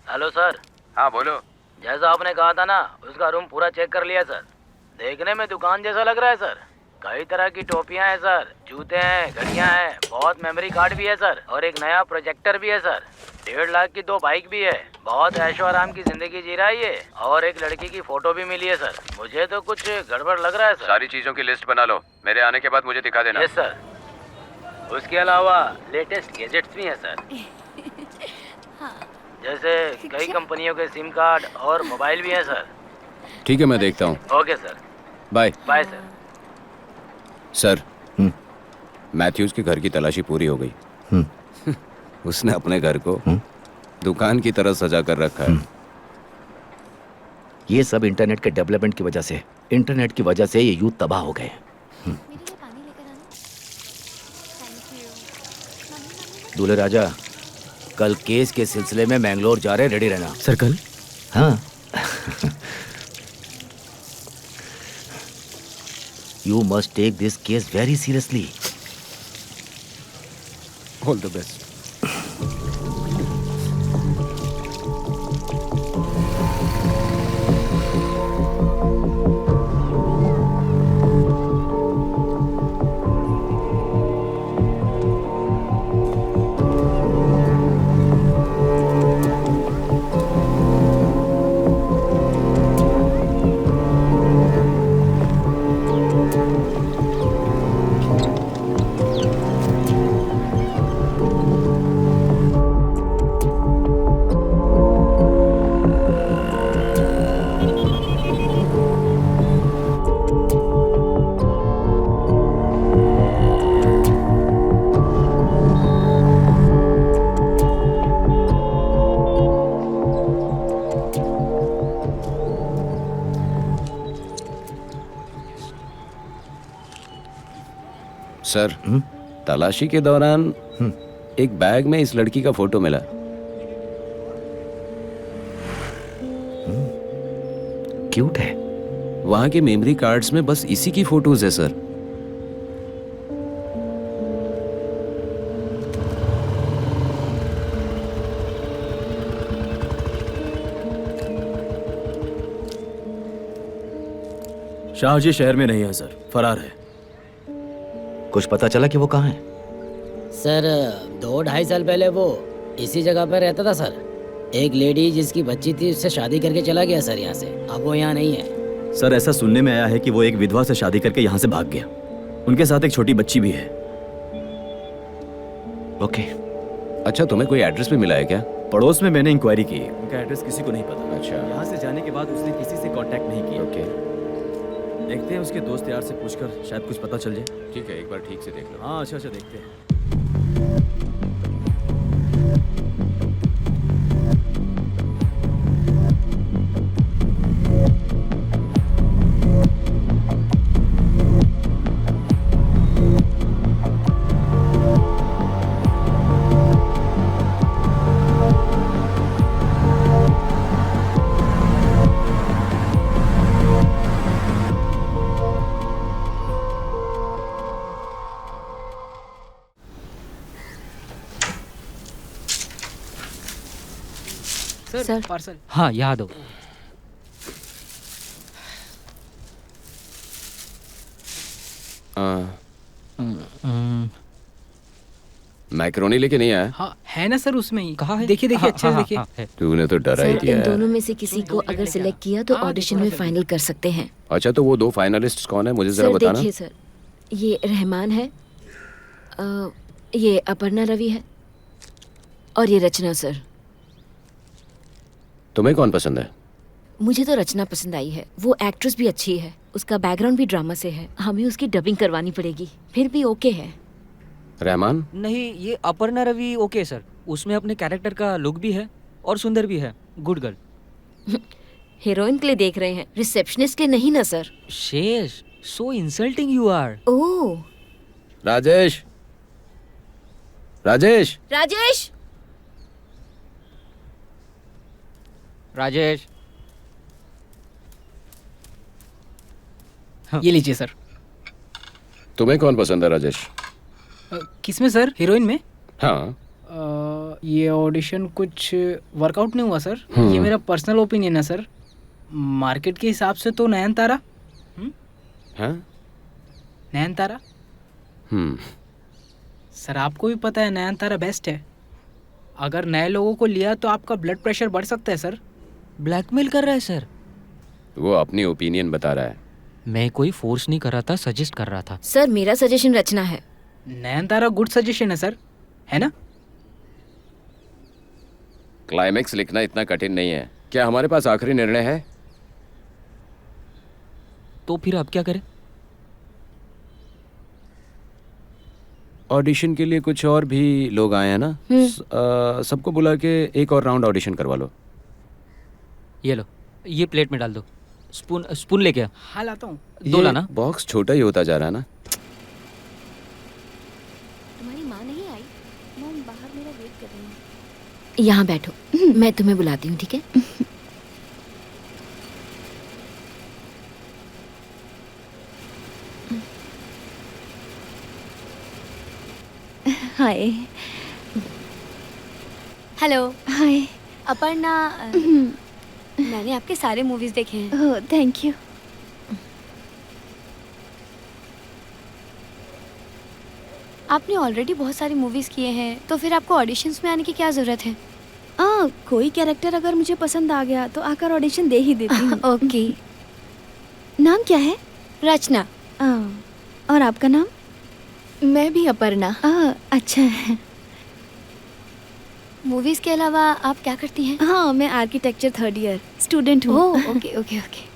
Hello sir. हाँ बोलो। जैसा आपने कहा था ना, उसका रूम पूरा चेक कर लिया सर। देखने में दुकान जैसा लग रहा है सर। कई तरह की टोपियां हैं सर, जूते हैं, घड़ियां हैं, बहुत मेमोरी कार्ड भी है सर, और एक नया प्रोजेक्टर भी है सर। 1.5 लाख की 2 बाइक भी है। बहुत ऐशो आराम की जिंदगी जी रहा है ये, और एक लड़की की फोटो भी मिली है सर। मुझे तो कुछ गड़बड़ लग रहा है सर। सारी चीजों की लिस्ट बना लो, मेरे आने के बाद मुझे दिखा देना। Yes sir. उसके अलावा लेटेस्ट गैजेट्स भी हैं सर, जैसे कई कंपनियों के सिम कार्ड और मोबाइल भी हैं सर। ठीक है, मैं देखता हूँ। Okay sir, bye. Bye sir. Sir, Mathews के घर की तलाशी पूरी हो गई। उसने अपने घर को दुकान की तरह सजा कर रखा है। ये सब इंटरनेट के डेवलपमेंट की वजह से, इंटरनेट की वजह से ये यूथ तबाह हो गए। दूल्हे राजा, कल केस के सिलसिले में मैंगलोर जा रहे, रेडी रहना। सर कल? हाँ। You must take this case very seriously. All the best. Sir, तलाशी के दौरान एक बैग में इस लड़की का फोटो मिला। क्यूट है। वहां के मेमोरी कार्ड्स में बस इसी की फोटोज है सर। शाहजी शहर में नहीं है सर, फरार है। कुछ पता चला कि वो कहाँ है? सर 2-2.5 साल पहले वो इसी जगह पर रहता था सर। एक लेडी जिसकी बच्ची थी उससे शादी करके चला गया सर यहाँ से। अब वो यहाँ नहीं है। सर ऐसा सुनने में आया है कि वो एक विधवा से शादी करके यहाँ से भाग गया। उनके साथ एक छोटी बच्ची भी है। ओके। अच्छा, तुम्हें कोई एड्रेस भी मिला है क्या? पड़ोस में मैंने इंक्वायरी की, उनका एड्रेस किसी को नहीं पता। अच्छा। यहाँ से जाने के बाद उसने किसी से कांटेक्ट नहीं किया। ओके, देखते हैं उसके दोस्त यार से पूछकर शायद कुछ पता चल जाए। ठीक है, एक बार ठीक से देख लो। हाँ अच्छा देखते हैं। Sir parcel. हाँ, यहाँ दो। मैक्रोनी लेके नहीं आया? हाँ है ना सर, उसमें ही। कहाँ है? देखिए देखिए, अच्छे से देखिए। तूने तो डरा ही सर, दिया इन है। दोनों में से किसी को अगर सिलेक्ट किया तो ऑडिशन में फाइनल कर सकते हैं। अच्छा, तो वो 2 फाइनलिस्ट कौन है, मुझे जरा सर बताना। देखिए सर, ये रहमान है, ये अपर्णा रवि है, और ये रचना सर। तुम्हें कौन पसंद है? मुझे तो रचना पसंद आई है। वो एक्ट्रेस भी अच्छी है, उसका बैकग्राउंड भी ड्रामा से है। हमें उसकी डबिंग करवानी पड़ेगी, फिर भी ओके है। रहमान? नहीं, ये अपर्णा रवि ओके सर। उसमें अपने कैरेक्टर का लुक भी है और सुंदर भी है। Good girl. हीरोइन के लिए देख रहे हैं, रिसेप्शनिस्ट के नहीं ना सर। शेष, सो इंसल्टिंग यू आर। ओह राजेश, राजेश, राजेश, राजेश। ये लीजिए सर। तुम्हें कौन पसंद है राजेश? किसमें सर? हीरोइन में? हाँ। ये ऑडिशन कुछ वर्कआउट नहीं हुआ सर। ये मेरा पर्सनल ओपिनियन है सर। मार्केट के हिसाब से तो नयनतारा। हाँ? नयनतारा। सर आपको भी पता है नयनतारा बेस्ट है। अगर नए लोगों को लिया तो आपका ब्लड प्रेशर बढ़ सकता है सर। ब्लैकमेल कर रहा है सर। वो अपनी ओपिनियन बता रहा है। मैं कोई फोर्स नहीं कर रहा था, सजेस्ट कर रहा था। सर मेरा सजेशन रचना है। नयनतारा गुड सजेशन है सर, है ना? क्लाइमेक्स लिखना इतना कठिन नहीं है। क्या हमारे पास आखिरी निर्णय है? तो फिर अब क्या करें? ऑडिशन के लिए कुछ और भी लोग आए हैं ना, सबको बुला के एक और राउंड ऑडिशन करवा लो। ये लो, ये प्लेट में डाल दो। स्पून लेके आ। हाँ लाता हूँ। 2 लाना। बॉक्स छोटा ही होता जा रहा है ना। तुम्हारी माँ नहीं आई? मॉम बाहर मेरा वेट कर रही है। यहाँ बैठो, मैं तुम्हें बुलाती हूँ, ठीक है? हाय। हेलो। हाय। अपर्णा, मैंने आपके सारे मूवीज देखे हैं। Oh thank you. आपने ऑलरेडी बहुत सारी मूवीज किए हैं, तो फिर आपको ऑडिशंस में आने की क्या जरूरत है? कोई कैरेक्टर अगर मुझे पसंद आ गया तो आकर ऑडिशन दे ही देती हूँ। ओके। नाम क्या है? रचना। और आपका नाम? मैं भी अपर्णा। अच्छा है। मूवीज के अलावा आप क्या करती हैं? हाँ, मैं आर्किटेक्चर 3rd ईयर स्टूडेंट हूँ। Okay okay okay.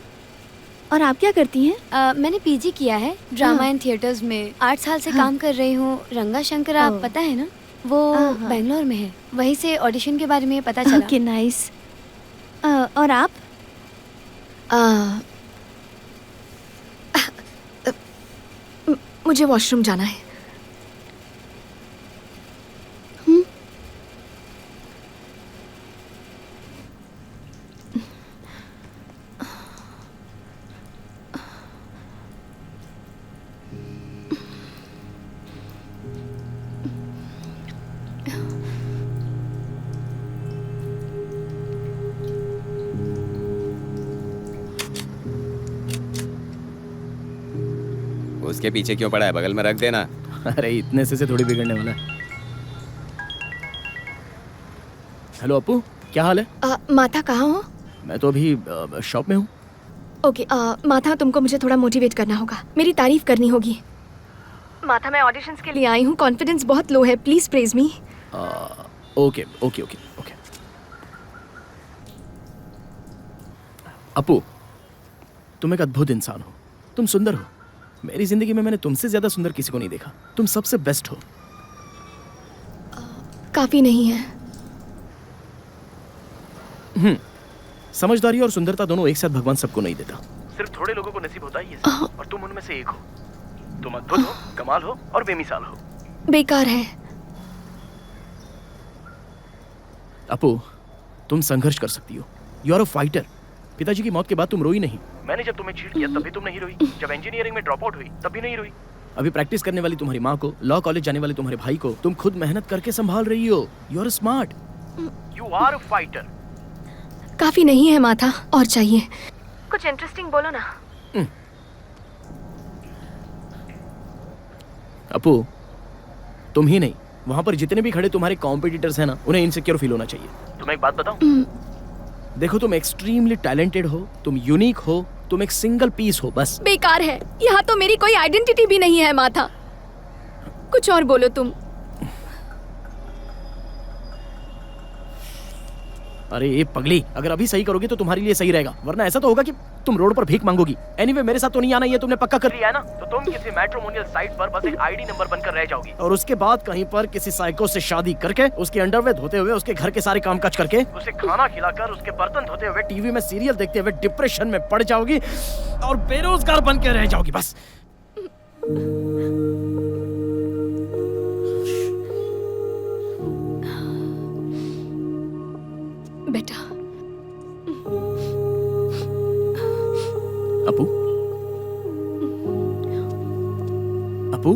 और आप क्या करती हैं? मैंने पीजी किया है ड्रामा एंड थिएटर्स में। 8 साल से काम कर रही हूँ। रंगा शंकर आप पता है ना, वो बेंगलोर में है। वहीं से ऑडिशन के बारे में पता चला। Okay nice. और आप? मुझे वॉशरूम जाना है। उसके पीछे क्यों पड़ा है? बगल में रख देना। अरे इतने से थोड़ी बिगड़ने वाला है। हेलो अपू, क्या हाल है? माथा कहाँ हो? मैं तो अभी शॉप में हूँ। ओके, माथा तुमको मुझे थोड़ा मोटिवेट करना होगा, मेरी तारीफ करनी होगी। माथा, मैं ऑडिशंस के लिए आई हूँ, कॉन्फिडेंस बहुत लो है, please praise me. Okay okay okay okay. Appu, तुम एक अद्भुत इंसान हो, तुम सुंदर हो। मेरी जिंदगी में मैंने तुमसे ज्यादा सुंदर किसी को नहीं देखा। तुम सबसे बेस्ट हो। काफी नहीं है। समझदारी और सुंदरता दोनों एक साथ भगवान सबको नहीं देता, सिर्फ थोड़े लोगों को नसीब होता है ये सब, और तुम उनमें से एक हो। तुम अद्भुत हो, कमाल हो और बेमिसाल हो। बेकार है। अपू, तुम संघर्ष कर सकती हो। You are a fighter. पिताजी की मौत के बाद तुम रोई नहीं। मैंने जब तुम्हें चीट किया तब भी तुम नहीं रोई। जब इंजीनियरिंग में ड्रॉप आउट हुई तब भी नहीं रोई। अभी प्रैक्टिस करने वाली तुम्हारी माँ को, लॉ कॉलेज जाने वाले तुम्हारे भाई को तुम खुद मेहनत करके संभाल रही हो। You are smart, you are a fighter. काफी नहीं है माथा, और चाहिए। कुछ इंटरेस्टिंग बोलो ना। अपू, तुम ही नहीं, वहां पर जितने भी खड़े तुम्हारे कॉम्पिटिटर्स हैं ना, उन्हें इनसिक्योर फील होना चाहिए। तुम्हें एक बात बताऊं? देखो, तुम एक्सट्रीमली टैलेंटेड हो, तुम यूनिक हो, तुम एक सिंगल पीस हो बस। बेकार है, यहाँ तो मेरी कोई आइडेंटिटी भी नहीं है माथा। कुछ और बोलो तुम। अरे ये पगली, अगर अभी सही करोगी तो तुम्हारे लिए सही रहेगा, वरना ऐसा तो होगा कि तुम रोड पर भीख मांगोगी। एनीवे, मेरे साथ तो नहीं आना, ये तुमने पक्का कर लिया है ना? तो तुम किसी मैट्रिमोनियल साइट पर बस एक आईडी नंबर बनकर रह जाओगी, और उसके बाद कहीं पर किसी साइको से शादी करके, उसके अंडरवेयर धोते हुए, उसके घर के सारे कामकाज करके, उसे खाना खिलाकर, उसके बर्तन धोते हुए, टीवी में सीरियल देखते हुए डिप्रेशन में पड़ जाओगी और बेरोजगार बन के रह जाओगी बस। बेटा। अपू, अपू,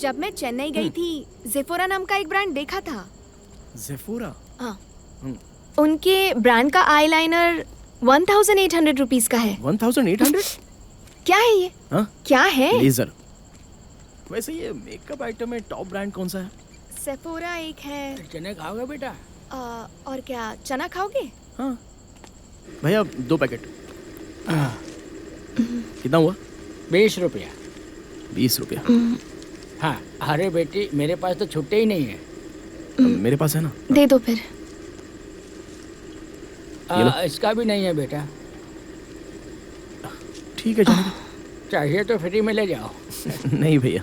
जब मैं चेन्नई गई थी, जेफोरा नाम का एक ब्रांड देखा था। जेफोरा? हाँ। उनके ब्रांड का आईलाइनर 1800 रुपीस का है। 1800? क्या है ये? हाँ? क्या है? लेजर। वैसे ये मेकअप आइटम में टॉप ब्रांड कौन सा है? सेफोरा एक है। चने खाओगे बेटा? और क्या, चना खाओगे? हाँ भैया, 2 पैकेट। कितना हुआ? 20 रुपया। 20 रुपया? हाँ। अरे बेटी, मेरे पास तो छुट्टे ही नहीं है। मेरे पास है ना। दे दो फिर। ये लो। इसका भी नहीं है बेटा। ठीक है जाने दो। चाहिए तो फ्री में ले जाओ। नहीं भैया।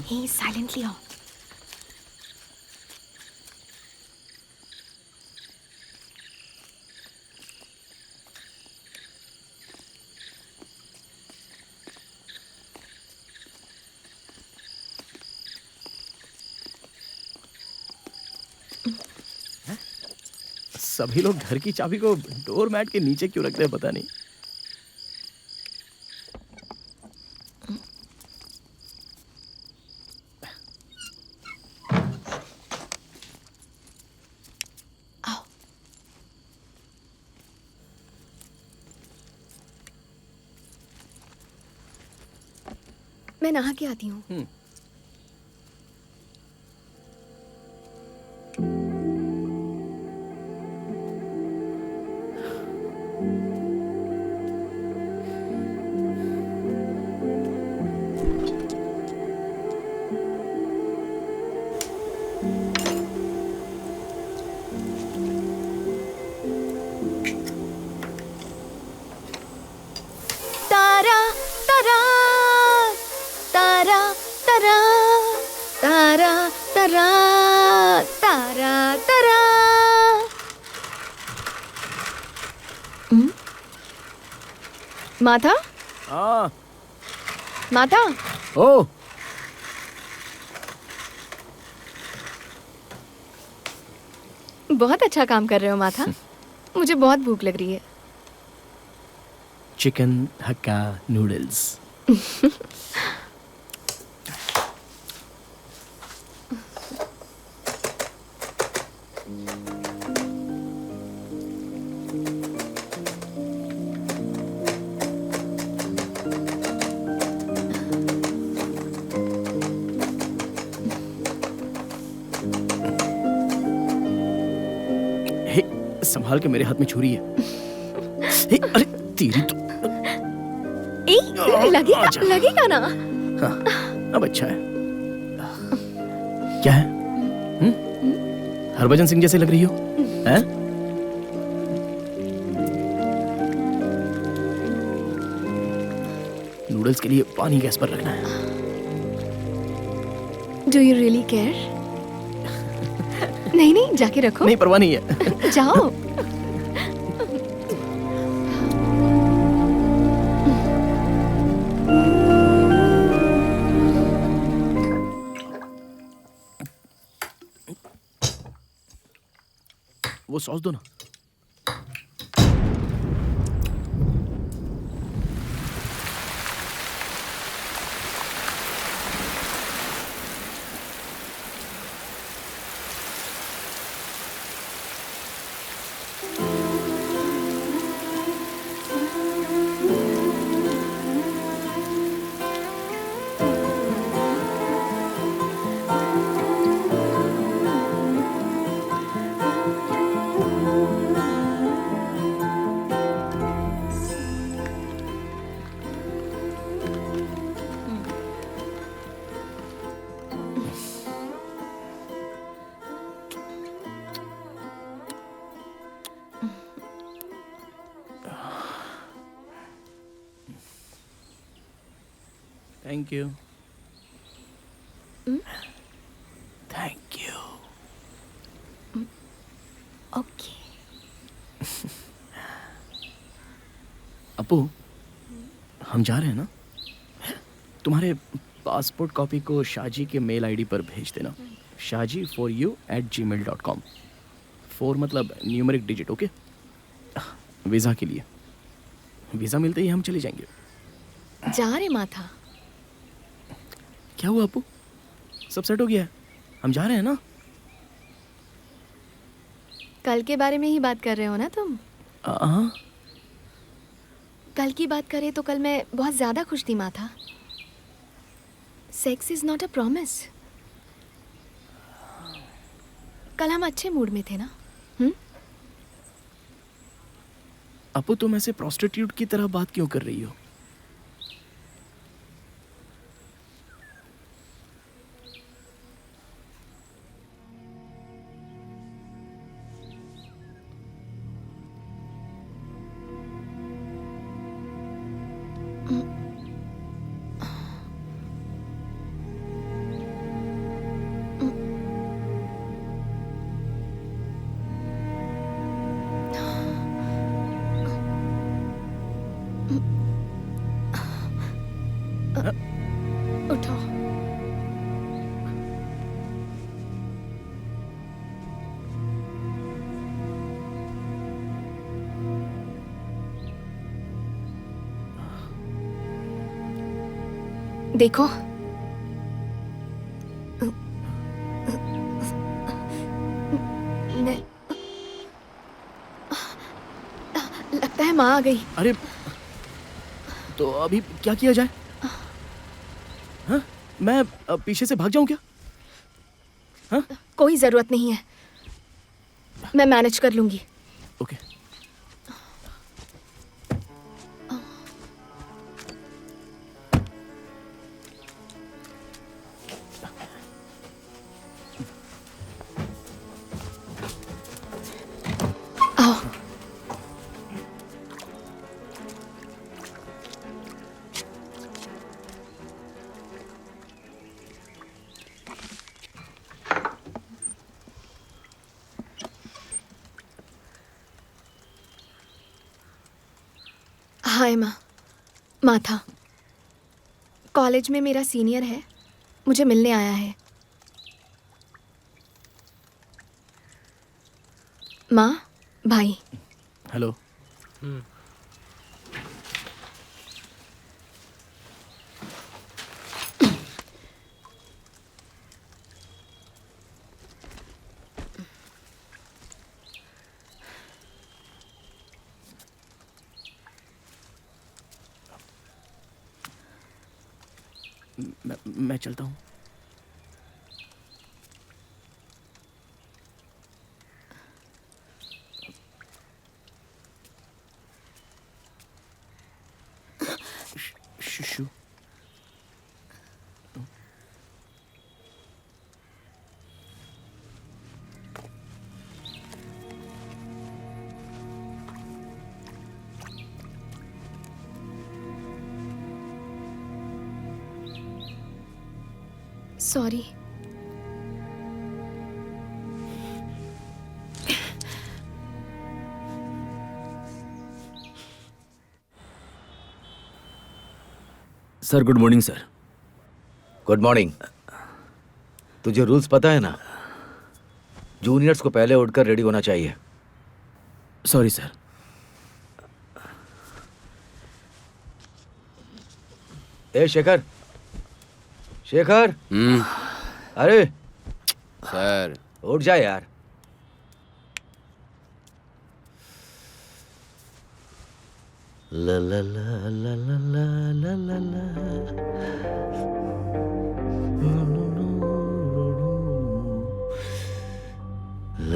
Hey, silently आओ। सभी लोग घर की चाबी को डोर मैट के नीचे क्यों रखते हैं पता नहीं। मैं नहा के आती हूँ। तारा तारा तारा तारा तारा तारा तारा तारा। माथा हाँ। माथा ओ बहुत अच्छा काम कर रहे हो माथा। मुझे बहुत भूख लग रही है। चिकन हक्का नूडल्स। हे, संभाल के, मेरे हाथ में छुरी है। हे, अरे तेरी तो लगेगा ना। हाँ, अब अच्छा है। क्या है? हरभजन सिंह जैसे लग रही हो, हैं? नूडल्स के लिए पानी गैस पर रखना है। Do you really care? नहीं नहीं, जाके रखो। नहीं, परवाह नहीं है। जाओ। वो सॉस दो ना। Thank you. Thank you. Okay. Appu, हम जा रहे हैं ना? तुम्हारे पासपोर्ट कॉपी को शाहजी के मेल आईडी पर भेज देना। shaji4you@gmail.com। 4 मतलब न्यूमेरिक डिजिट, ओके? वीज़ा के लिए। वीज़ा मिलते ही हम चले जाएंगे। जा रहे माथा। क्या हुआ अपू? सब सेट हो गया है? हम जा रहे हैं ना? कल के बारे में ही बात कर रहे हो ना तुम? हाँ। कल की बात करें तो कल मैं बहुत ज़्यादा खुश थी माथा। Sex is not a promise. कल हम अच्छे मूड में थे ना? अपू तुम ऐसे प्रोस्टिट्यूट की तरह बात क्यों कर रही हो? उठो। देखो, मैं लगता है माँ आ गई। अरे तो अभी क्या किया जाए? हाँ? मैं पीछे से भाग जाऊं क्या? हाँ? कोई जरूरत नहीं है, मैं मैनेज कर लूंगी। ओके। आओ। हाय माँ। माथा कॉलेज में मेरा सीनियर है, मुझे मिलने आया है। माँ, भाई। हेलो। मैं चलता हूँ। शुशु। Sorry. Sir good morning sir. Good morning. तुझे रूल्स पता है ना? जूनियर्स को पहले उठकर रेडी होना चाहिए। Sorry sir. ए शेखर, शेखर। अरे सर उठ जा यार। ला ला ला ला ला ला ला ला ला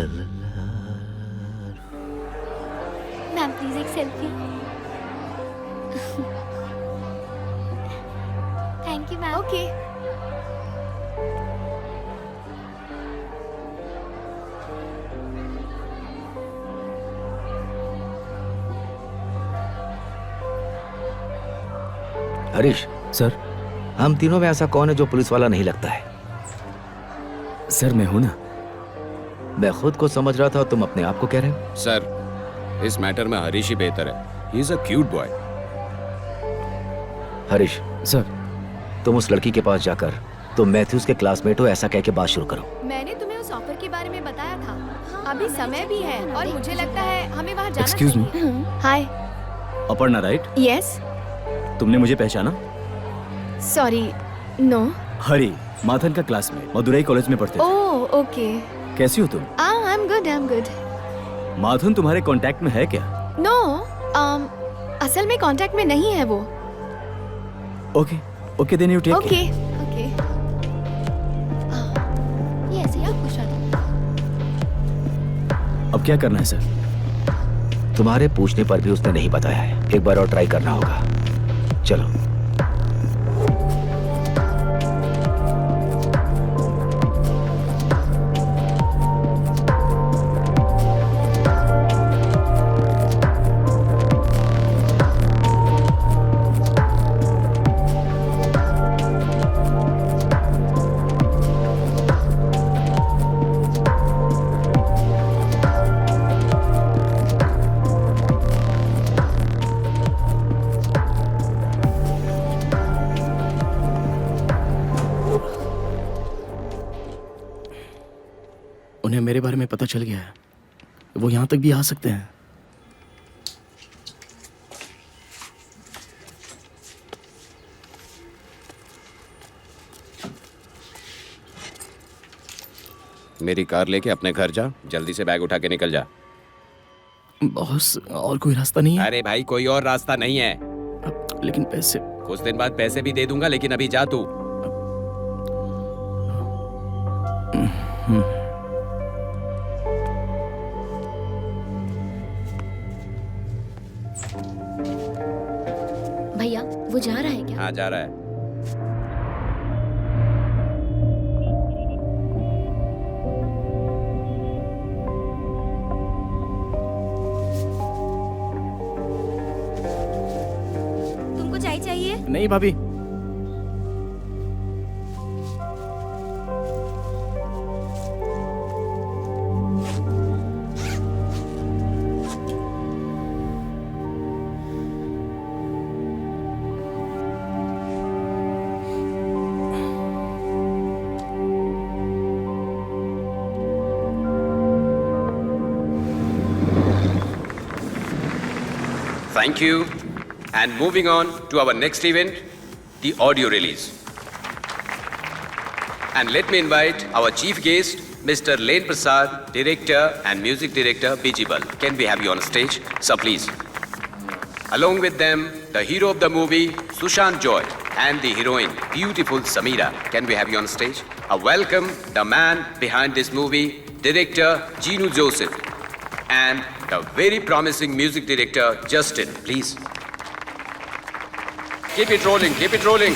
ला ला। मैम प्लीज एक selfie. Thank you ma'am. Okay. Harish sir. हम तीनों में ऐसा कौन है जो पुलिस वाला नहीं लगता है? सर मैं हूं ना। मैं खुद को समझ रहा था, तुम अपने आप को कह रहे हो? सर इस मैटर में हरीश ही बेहतर है। He is a cute boy. Harish sir, तुम उस लड़की के पास जाकर तुम मैथ्यूज के क्लासमेट हो ऐसा कह के बात शुरू करो। मैंने तुम्हें उस ऑफर के बारे में बताया था। अभी समय भी है और मुझे लगता है हमें वहाँ जाना Excuse me? चाहिए। हाय। अपर्णा राइट? यस। तुमने मुझे पहचाना? Sorry, no. हरी, माथन का क्लासमेट, मदुरई कॉलेज में पढ़ते थे। Oh okay. कैसी हो तुम? I am good, I am good. Mathan तुम्हारे कांटेक्ट में है क्या? नो, असल में कांटेक्ट में नहीं है वो। Okay okay, then you take okay care. Okay. ये ऐसे ही आप खुश रहते। क्या करना है सर? तुम्हारे पूछने पर भी उसने नहीं बताया है। एक बार और ट्राई करना होगा। चलो। उन्हें मेरे बारे में पता चल गया है। वो यहाँ तक भी आ सकते हैं। मेरी कार लेके अपने घर जा, जल्दी से बैग उठा के निकल जा। बॉस, और कोई रास्ता नहीं है? अरे भाई, कोई और रास्ता नहीं है। लेकिन पैसे? कुछ दिन बाद पैसे भी दे दूंगा, लेकिन अभी जा तू। भैया, वो जा रहा है क्या? हाँ, जा रहा है। तुमको चाय चाहिए? नहीं भाभी। Thank you. And moving on to our next event, the audio release. And let me invite our chief guest, Mr. Lane Prasad, director and music director, Bijibal. Can we have you on stage? Sir, please. Along with them, the hero of the movie, Sushant Joy, and the heroine, beautiful Samira. Can we have you on stage? A welcome the man behind this movie, director Ginu Joseph, and the very promising music director, Justin. Please. Keep it rolling, keep it rolling.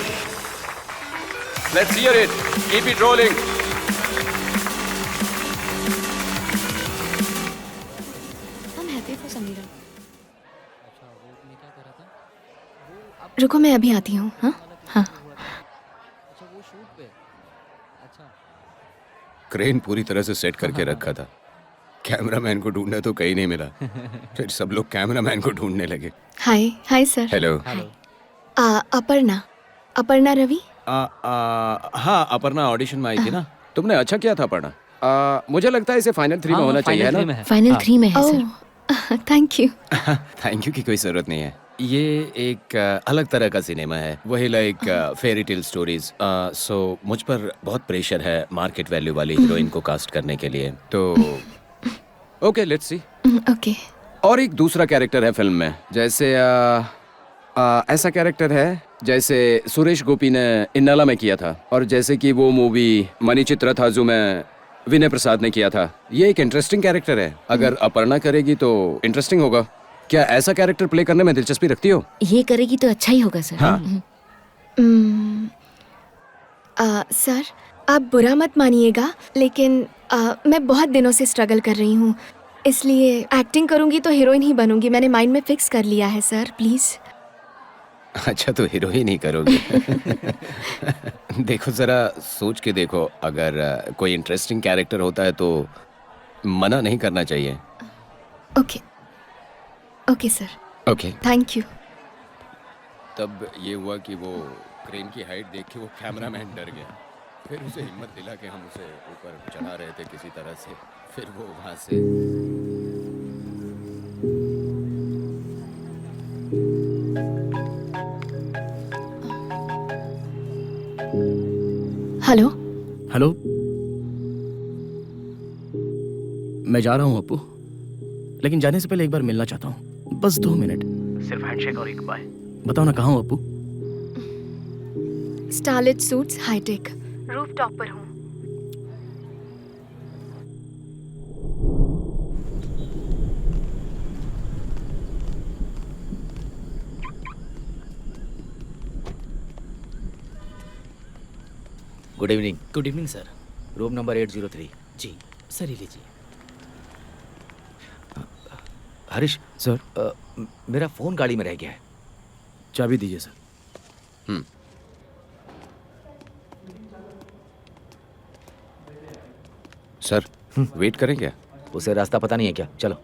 Let's hear it. Keep it rolling. I'm happy for Samira. रुको, मैं अभी आती हूँ। हाँ हाँ। Crane पूरी तरह से सेट करके रखा था। कैमरामैन को ढूंढना तो कहीं नहीं मिला। फिर सब लोग कैमरामैन को ढूंढने लगे। Hi hi sir. Hello. Aparna Ravi. हाँ, अपर्णा ऑडिशन में आई थी ना। तुमने अच्छा किया था अपर्णा। मुझे लगता है इसे फाइनल 3 में होना चाहिए, है ना? फाइनल 3 में है sir. Thank you. Thank you की कोई जरूरत नहीं है। ये एक अलग तरह का सिनेमा है, वही लाइक फेरी टेल स्टोरीज। सो मुझ पर बहुत प्रेशर है मार्केट वैल्यू वाली हीरोइन को कास्ट करने के लिए। तो ओके, लेट्स सी। ओके। और एक दूसरा कैरेक्टर है फिल्म में, जैसे ऐसा कैरेक्टर है जैसे सुरेश गोपी ने इन्नाला में किया था, और जैसे कि वो मूवी मणिचित्रा था जो में विनय प्रसाद ने किया था। ये एक इंटरेस्टिंग कैरेक्टर है। अगर अपर्णा करेगी तो इंटरेस्टिंग होगा। क्या ऐसा कैरेक्टर प्ले करने में दिलचस्पी रखती हो? ये करेगी तो अच्छा ही होगा सर। हाँ। सर, आप बुरा मत मानिएगा, लेकिन मैं बहुत दिनों से स्ट्रगल कर रही हूँ, इसलिए एक्टिंग करूँगी तो हीरोइन ही बनूंगी। मैंने माइंड में फिक्स कर लिया है सर, प्लीज़। अच्छा, तो हीरोइन ही करोगे? देखो, जरा सोच के देखो, अगर कोई इंटरेस्टिंग कैरेक्टर होता है तो मना नहीं करना चाहिए। Okay okay sir. Okay, thank you. तब ये हुआ कि वो क्रेन की हाइट देख के वो कैमरामैन डर गया। फिर उसे हिम्मत दिला के हम उसे ऊपर चढ़ा रहे थे किसी तरह से। फिर वो वहां से हेलो। हेलो, मैं जा रहा हूँ अपू, लेकिन जाने से पहले एक बार मिलना चाहता हूँ। बस 2 मिनट, सिर्फ हैंडशेक और एक बाय। बताओ ना, कहाँ हूँ अपू? स्टारलेट सूट्स हाईटेक रूफटॉप पर हूँ। Good evening. Good evening sir. Room number 803। जी सर, ये लीजिए। हरीश सर, मेरा फोन गाड़ी में रह गया है। चाबी दीजिए सर। सर वेट करें क्या? उसे रास्ता पता नहीं है क्या? चलो।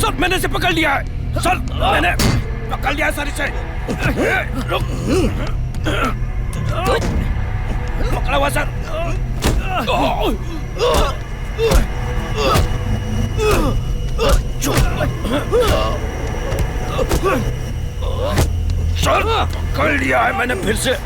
सर मैंने इसे पकड़ लिया है। सर मैंने पकड़ लिया है सर इसे। पकड़ा हुआ सर। सर पकड़ लिया है मैंने फिर से।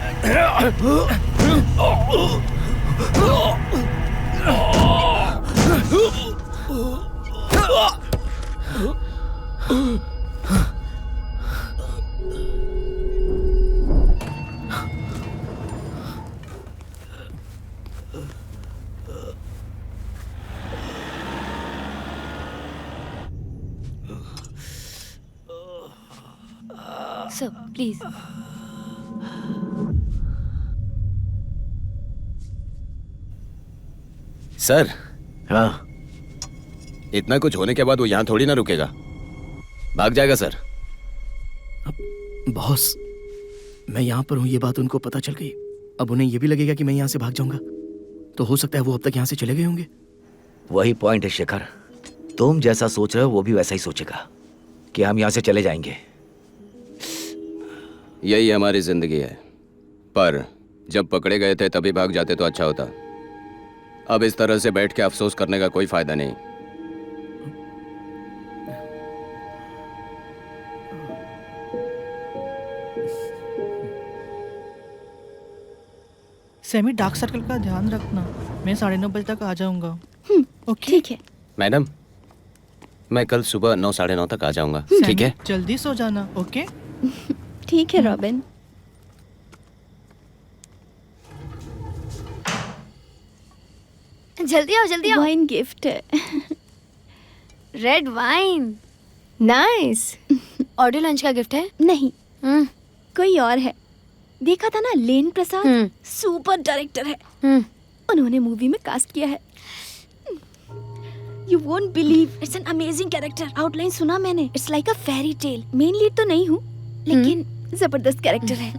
Sir please. सर। हाँ। इतना कुछ होने के बाद वो यहाँ थोड़ी ना रुकेगा, भाग जाएगा सर। बॉस, मैं यहाँ पर हूँ ये बात उनको पता चल गई। अब उन्हें ये भी लगेगा कि मैं यहाँ से भाग जाऊंगा, तो हो सकता है वो अब तक यहाँ से चले गए होंगे। वही पॉइंट है शेखर, तुम जैसा सोच रहे हो वो भी वैसा ही सोचेगा कि हम यहाँ से चले जाएंगे। यही हमारी जिंदगी है, पर जब पकड़े गए थे तभी भाग जाते तो अच्छा होता। अब इस तरह से बैठ के अफसोस करने का कोई फायदा नहीं। सेमी डार्क सर्कल का ध्यान रखना, मैं 9:30 बजे तक आ जाऊंगा। ओके ठीक है। मैडम, मैं कल सुबह 9 साढ़े 9 तक आ जाऊंगा, ठीक है? जल्दी सो जाना। ओके ठीक है रॉबिन। जल्दी आओ जल्दी आओ। वाइन गिफ्ट है। Red wine. Nice. Audio lunch का गिफ्ट है? नहीं, कोई और है। देखा था ना, लेन प्रसाद सुपर डायरेक्टर है। उन्होंने मूवी में कास्ट किया है। You won't believe, it's an amazing character. Outline सुना मैंने, it's like a fairy tale. Main lead तो नहीं हूँ, लेकिन जबरदस्त कैरेक्टर है।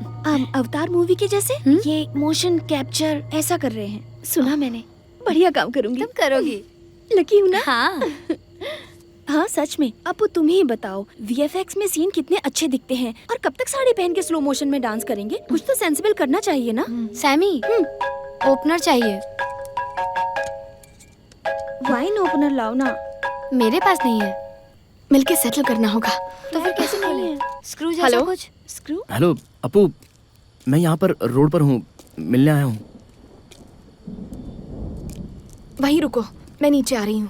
अवतार मूवी के जैसे ये मोशन कैप्चर ऐसा कर रहे हैं, सुना मैंने। बढ़िया काम करूंगी। तुम करोगी? लकी हूँ ना? हाँ। हाँ सच में। अब तुम ही बताओ, वीएफएक्स में सीन कितने अच्छे दिखते हैं, और कब तक साड़ी पहन के स्लो मोशन में डांस करेंगे? कुछ तो सेंसिबल करना चाहिए ना। सैमी, ओपनर चाहिए। वाइन ओपनर लाओ ना। मेरे पास नहीं है। मिलके सेटल करना होगा। तो फिर कैसे खोले? स्क्रू जैसा हेलो? कुछ? स्क्रू? हेलो अपू, मैं यहाँ पर रोड पर हूँ, मिलने आया हूँ। वहीं रुको, मैं नीचे आ रही हूँ।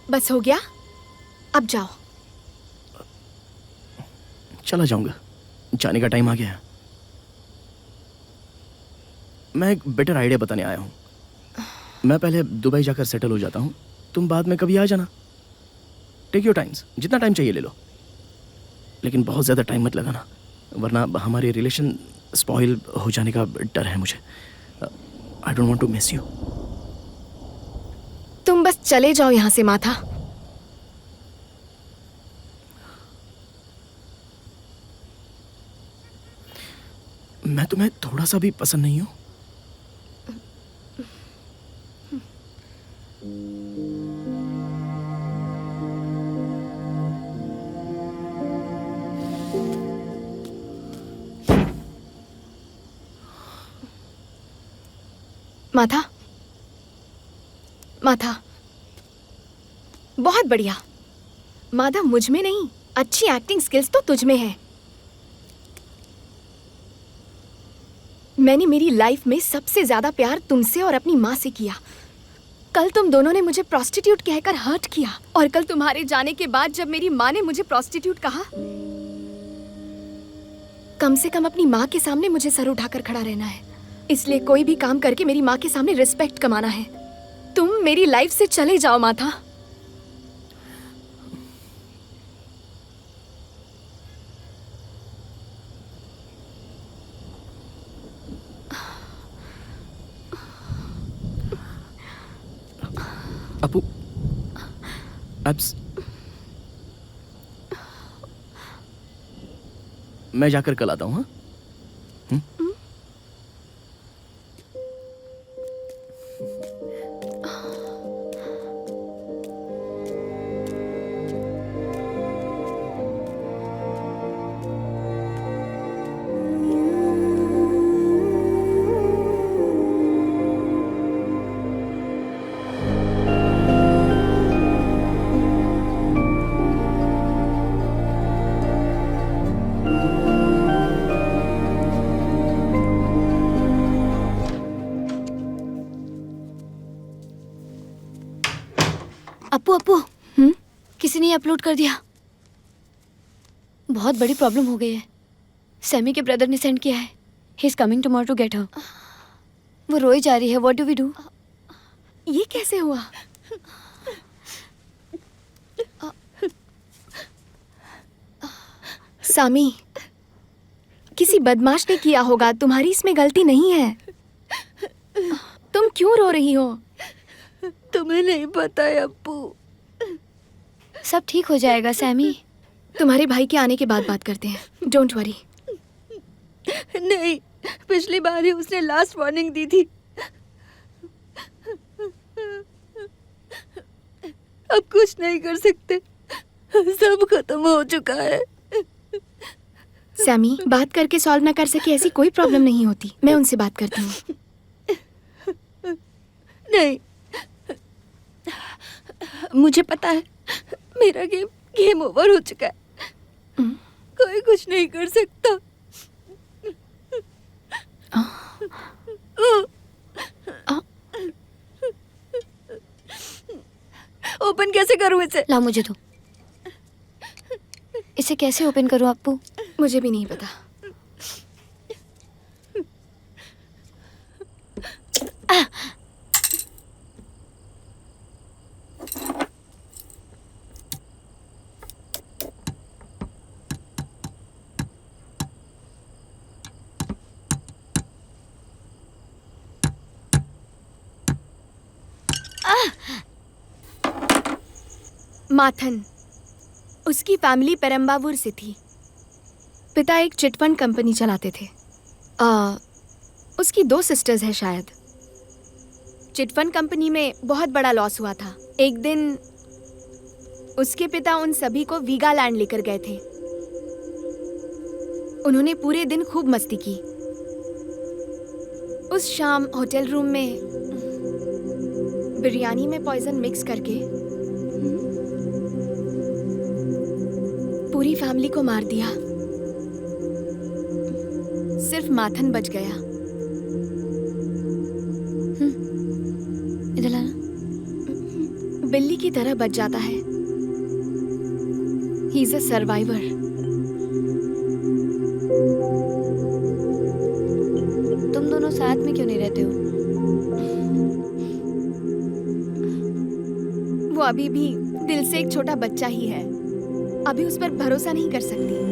बस हो गया, अब जाओ। चला जाऊंगा, जाने का टाइम आ गया है। मैं एक बेटर आइडिया बताने आया हूँ। मैं पहले दुबई जाकर सेटल हो जाता हूँ, तुम बाद में कभी आ जाना। टेक योर टाइम्स, जितना टाइम चाहिए ले लो, लेकिन बहुत ज़्यादा टाइम मत लगाना, वरना हमारे रिलेशन स्पॉइल हो जाने का डर है मुझे। I don't want to miss you. तुम बस चले जाओ यहाँ से माथा। मैं तुम्हें थोड़ा सा भी पसंद नहीं हूँ। माथा, माथा, बहुत बढ़िया। माधव मुझ में नहीं, अच्छी एक्टिंग स्किल्स तो तुझ में है। मैंने मेरी लाइफ में सबसे ज्यादा प्यार तुमसे और अपनी माँ से किया। कल तुम दोनों ने मुझे प्रोस्टिट्यूट कहकर हर्ट किया, और कल तुम्हारे जाने के बाद जब मेरी माँ ने मुझे प्रोस्टिट्यूट कहा, कम से कम अपनी माँ के सामने मुझे सर उठाकर खड़ा रहना है। इसलिए कोई भी काम करके मेरी माँ के सामने रिस्पेक्ट कमाना है। तुम मेरी लाइफ से चले जाओ माथा। अपू, एब्स, मैं जाकर कल आता हूँ। हाँ, अपू अपू, किसी ने अपलोड कर दिया। बहुत बड़ी प्रॉब्लम हो गई है। सैमी के ब्रदर ने सेंड किया है। He is coming tomorrow to get her. वो रोई जा रही है। What do we do? ये कैसे हुआ? सामी, किसी बदमाश ने किया होगा, तुम्हारी इसमें गलती नहीं है। तुम क्यों रो रही हो? तुम्हें नहीं पता है अप्पू। सब ठीक हो जाएगा सैमी। तुम्हारे भाई के आने के बाद बात करते हैं। Don't worry. नहीं, पिछली बार ही उसने लास्ट वार्निंग दी थी। अब कुछ नहीं कर सकते, सब खत्म हो चुका है। सैमी, बात करके सॉल्व ना कर सके ऐसी कोई प्रॉब्लम नहीं होती। मैं उनसे बात करती हूँ। नहीं, मुझे पता है मेरा गेम ओवर हो चुका है। कोई कुछ नहीं कर सकता। ओपन कैसे करूं इसे? ला मुझे दो। इसे कैसे ओपन करूं अप्पू? मुझे भी नहीं पता। माथन, उसकी फैमिली पेरम्बावूर से थी। पिता एक चिटफंड कंपनी चलाते थे। उसकी 2 सिस्टर्स हैं शायद। चिटफंड कंपनी में बहुत बड़ा लॉस हुआ था। एक दिन उसके पिता उन सभी को वीगालैंड लेकर गए थे। उन्होंने पूरे दिन खूब मस्ती की। उस शाम होटल रूम में बिरयानी में पॉइजन मिक्स करके पूरी फैमिली को मार दिया। सिर्फ माथन बच गया। इधर आना। बिल्ली की की तरह बच जाता है। He is a survivor. तुम दोनों साथ में क्यों नहीं रहते हो? वो अभी भी दिल से एक छोटा बच्चा ही है। अभी उस पर भरोसा नहीं कर सकती।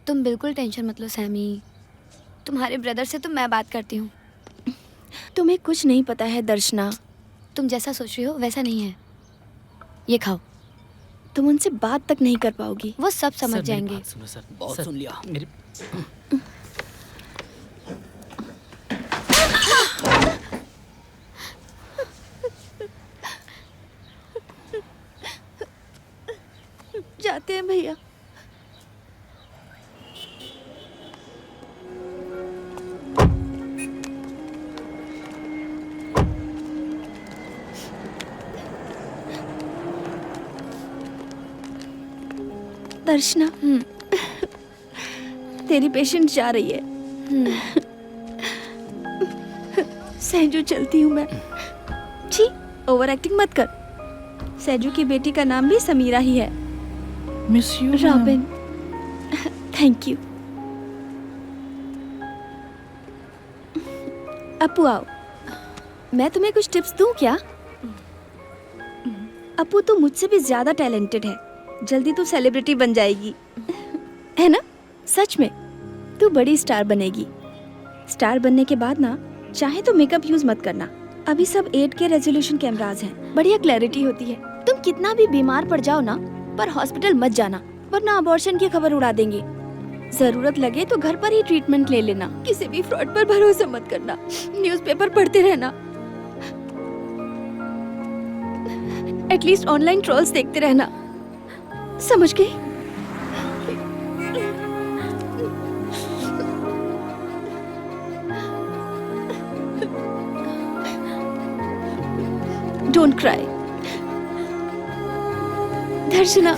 तुम बिल्कुल टेंशन मत लो सैमी। तुम्हारे ब्रदर से तो मैं बात करती हूँ। तुम्हें कुछ नहीं पता है दर्शना। तुम जैसा सोच रही हो वैसा नहीं है। ये खाओ। तुम उनसे बात तक नहीं कर पाओगी। वो सब समझ जाएंगे। सुनो सर, बहुत सुन लिया। मेरी जाते हैं भैया। दर्शना, तेरी पेशेंट जा रही है। सहजू चलती हूँ मैं। छी, ओवर एक्टिंग मत कर। सहजू की बेटी का नाम भी समीरा ही है। Miss you Robin. Thank you. Appu आओ, मैं तुम्हें कुछ टिप्स दूं क्या? अपू तो मुझसे भी ज्यादा टैलेंटेड है। जल्दी तू सेलिब्रिटी बन जाएगी, है ना? सच में तू बड़ी स्टार बनेगी। स्टार बनने के बाद ना, चाहे तो मेकअप यूज मत करना। अभी सब 8K रेजोल्यूशन कैमरास हैं, बढ़िया क्लैरिटी होती है। तुम कितना भी बीमार पड़ जाओ ना, पर हॉस्पिटल मत जाना, वरना अबॉर्शन की खबर उड़ा देंगे। जरूरत लगे तो घर पर ही ट्रीटमेंट ले लेना। किसी भी फ्रॉड पर भरोसा मत करना। न्यूज़पेपर पढ़ते रहना। एटलीस्ट ऑनलाइन ट्रोल्स देखते रहना। समझ गई? Don't cry. दर्शना,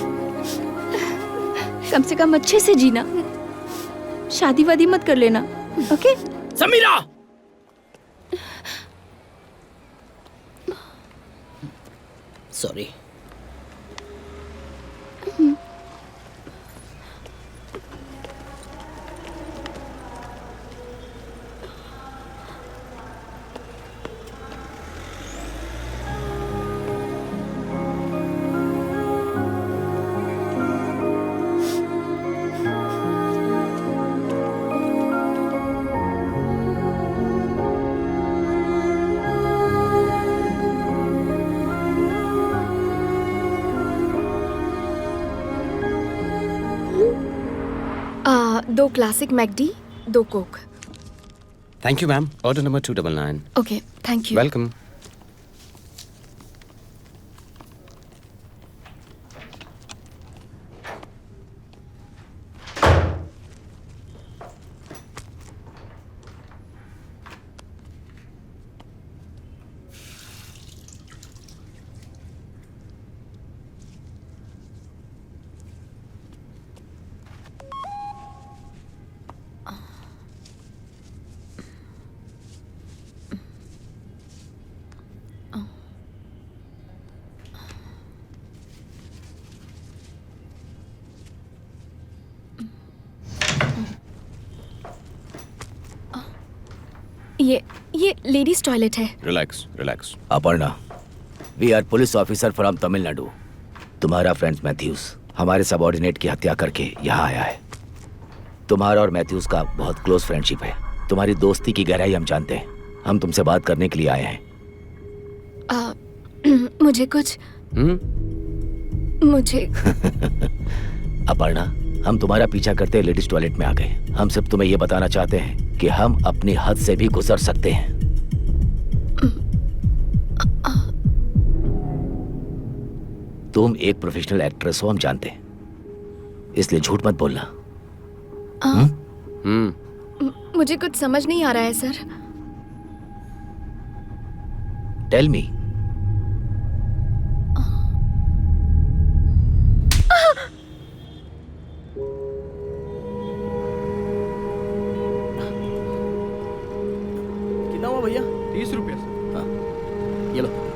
कम से कम अच्छे से जीना। शादी वादी मत कर लेना, ओके? समीरा! सॉरी। दो classic McD, 2 coke. Thank you, ma'am. Order number 299. Okay, thank you. Welcome. ये लेडीज टॉयलेट है। Relax, relax. Aparna, we are police officer from Tamil Nadu. तुम्हारा फ्रेंड मैथ्यूस हमारे सबऑर्डिनेट की हत्या करके यहाँ आया है। तुम्हारा और मैथ्यूस का बहुत क्लोज फ्रेंडशिप है। तुम्हारी दोस्ती की गहराई हम जानते हैं। हम तुमसे बात करने के लिए आए हैं। मुझे कुछ मुझे अपर्णा, हम तुम्हारा पीछा करते लेडीज टॉयलेट में आ गए। हम सिर्फ तुम्हें ये बताना चाहते हैं कि हम अपनी हद से भी गुजर सकते हैं। तुम एक प्रोफेशनल एक्ट्रेस हो, हम जानते हैं, इसलिए झूठ मत बोलना। मुझे कुछ समझ नहीं आ रहा है सर। Tell me. भैया? 30 रुपये सर। हाँ, ये लो।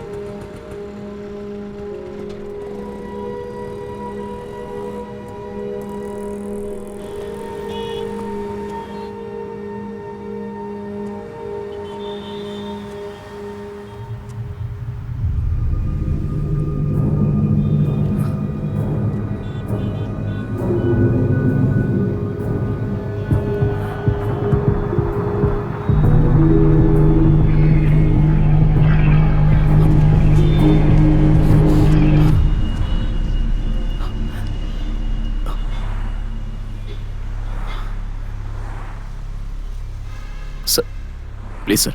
सर, प्लीज सर,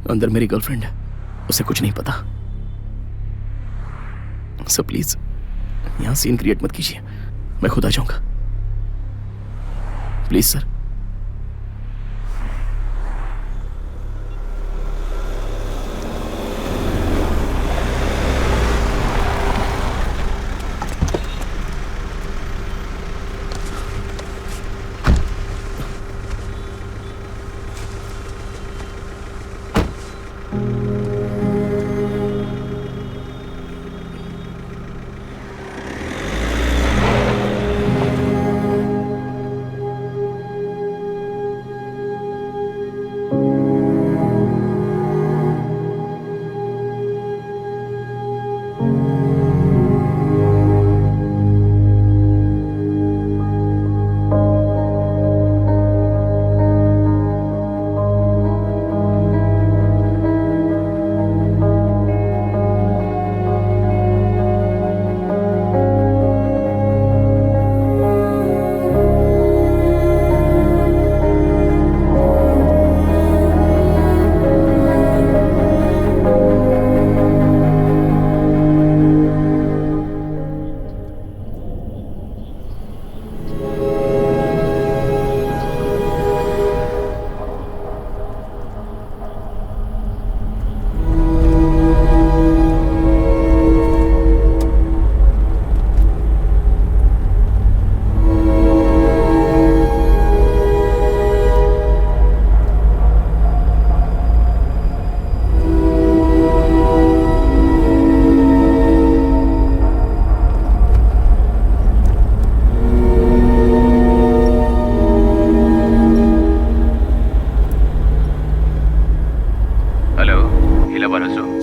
अंदर मेरी गर्लफ्रेंड है, उसे कुछ नहीं पता। सर प्लीज यहाँ सीन क्रिएट मत कीजिए, मैं खुद आ जाऊंगा। Please sir.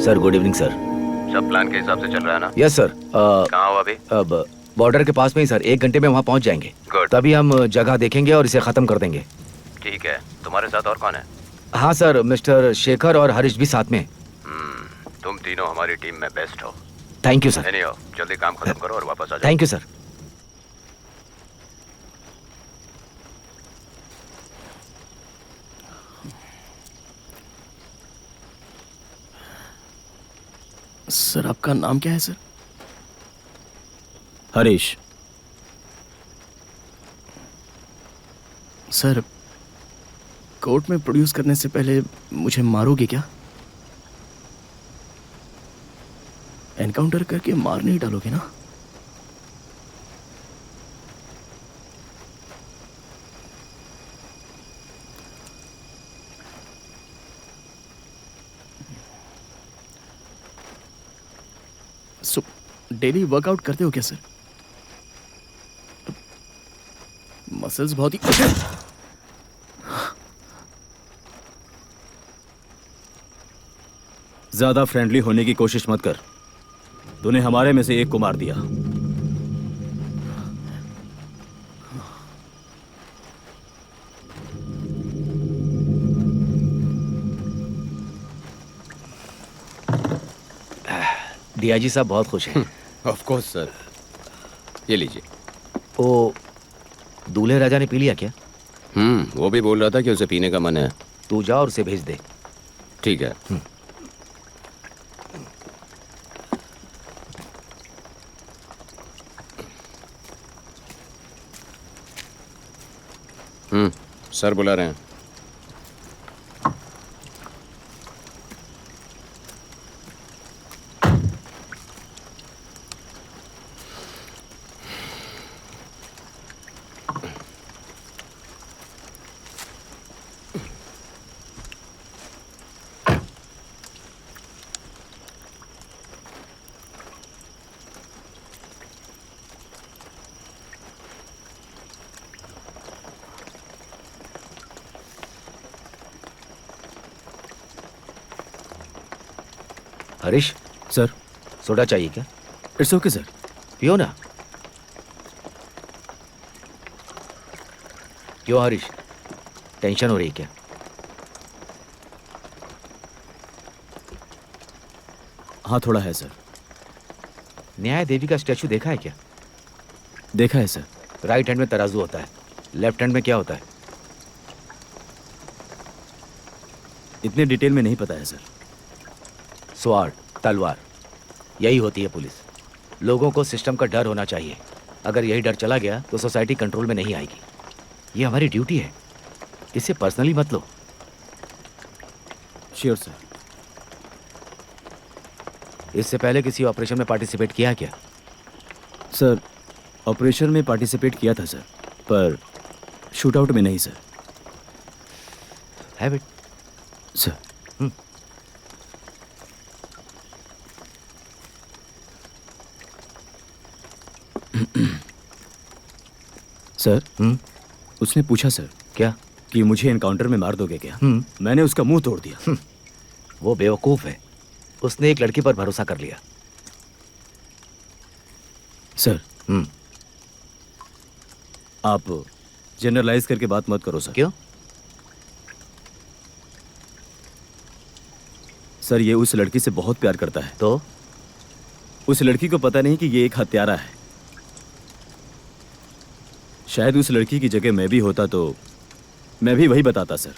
Sir good evening sir. सब प्लान के हिसाब से चल रहा है ना? Yes sir. कहाँ हो अभी? अब बॉर्डर के पास में ही सर, 1 घंटे में वहाँ पहुँच जाएंगे। गुड। तभी हम जगह देखेंगे और इसे खत्म कर देंगे। ठीक है। तुम्हारे साथ और कौन है? हाँ सर, मिस्टर शेखर और हरीश भी साथ में। तुम तीनों हमारी टीम में बेस्ट हो। Thank you sir. एनीहाउ, जल्दी काम खत्म करो और वापस आ जाओ। Thank you sir. सर आपका नाम क्या है सर? हरीश। सर कोर्ट में प्रोड्यूस करने से पहले मुझे मारोगे क्या? एनकाउंटर करके मार नहीं डालोगे ना? डेली वर्कआउट करते हो क्या सर? मसल्स बहुत ही ज्यादा फ्रेंडली होने की कोशिश मत कर। तूने हमारे में से एक को मार दिया। डीआईजी साहब बहुत खुश हैं। Of course sir. ये लीजिए। वो दूल्हे राजा ने पी लिया क्या? वो भी बोल रहा था कि उसे पीने का मन है। तू जा और उसे भेज दे। ठीक है। सर बुला रहे हैं। हरीश सर, सोडा चाहिए क्या? It's okay sir. पियो ना। क्यों हरीश, टेंशन हो रही है क्या? हाँ थोड़ा है सर। न्याय देवी का स्टैचू देखा है क्या? देखा है सर। राइट हैंड में तराजू होता है, लेफ्ट हैंड में क्या होता है? इतने डिटेल में नहीं पता है सर। स्वार्ड, तलवार, यही होती है पुलिस। लोगों को सिस्टम का डर होना चाहिए। अगर यही डर चला गया तो सोसाइटी कंट्रोल में नहीं आएगी। ये हमारी ड्यूटी है, इसे पर्सनली मत लो। Sure sir. इससे पहले किसी ऑपरेशन में पार्टिसिपेट किया क्या? सर, ऑपरेशन में पार्टिसिपेट किया था सर, पर शूटआउट में नहीं sir. Have it sir. Sir, उसने पूछा सर क्या कि मुझे एनकाउंटर में मार दोगे क्या? मैंने उसका मुंह तोड़ दिया। वो बेवकूफ है, उसने एक लड़की पर भरोसा कर लिया। सर, आप जनरलाइज करके बात मत करो सर। क्यों? सर, ये उस लड़की से बहुत प्यार करता है। तो उस लड़की को पता नहीं कि ये एक हत्यारा है। शायद उस लड़की की जगह मैं भी होता तो मैं भी वही बताता सर।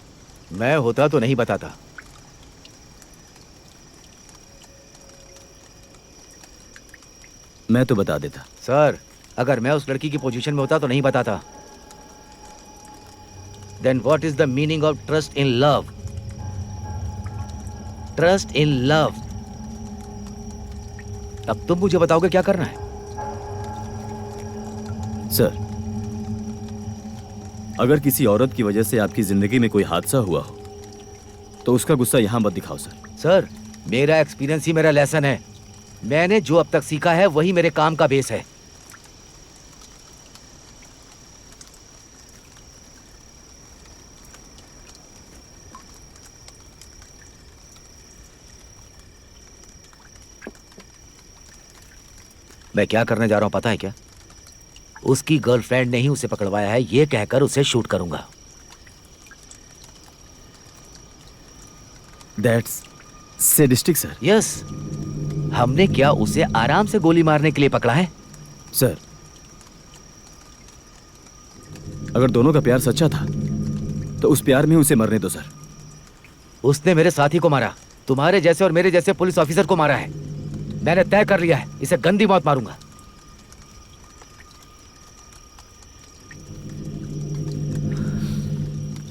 मैं होता तो नहीं बताता। मैं तो बता देता। सर, अगर मैं उस लड़की की पोजीशन में होता तो नहीं बताता। Then what is the meaning of trust in love? Trust in love. अब तुम मुझे बताओगे क्या करना है? सर, अगर किसी औरत की वजह से आपकी जिंदगी में कोई हादसा हुआ हो तो उसका गुस्सा यहां मत दिखाओ सर। सर, मेरा एक्सपीरियंस ही मेरा लेसन है। मैंने जो अब तक सीखा है वही मेरे काम का बेस है। मैं क्या करने जा रहा हूं पता है क्या? उसकी गर्लफ्रेंड ने ही उसे पकड़वाया है, ये कहकर उसे शूट करूंगा। That's sadistic sir. यस, हमने क्या उसे आराम से गोली मारने के लिए पकड़ा है? सर, अगर दोनों का प्यार सच्चा था तो उस प्यार में उसे मरने दो सर। उसने मेरे साथी को मारा, तुम्हारे जैसे और मेरे जैसे पुलिस ऑफिसर को मारा है। मैंने तय कर लिया है, इसे गंदी मौत मारूंगा।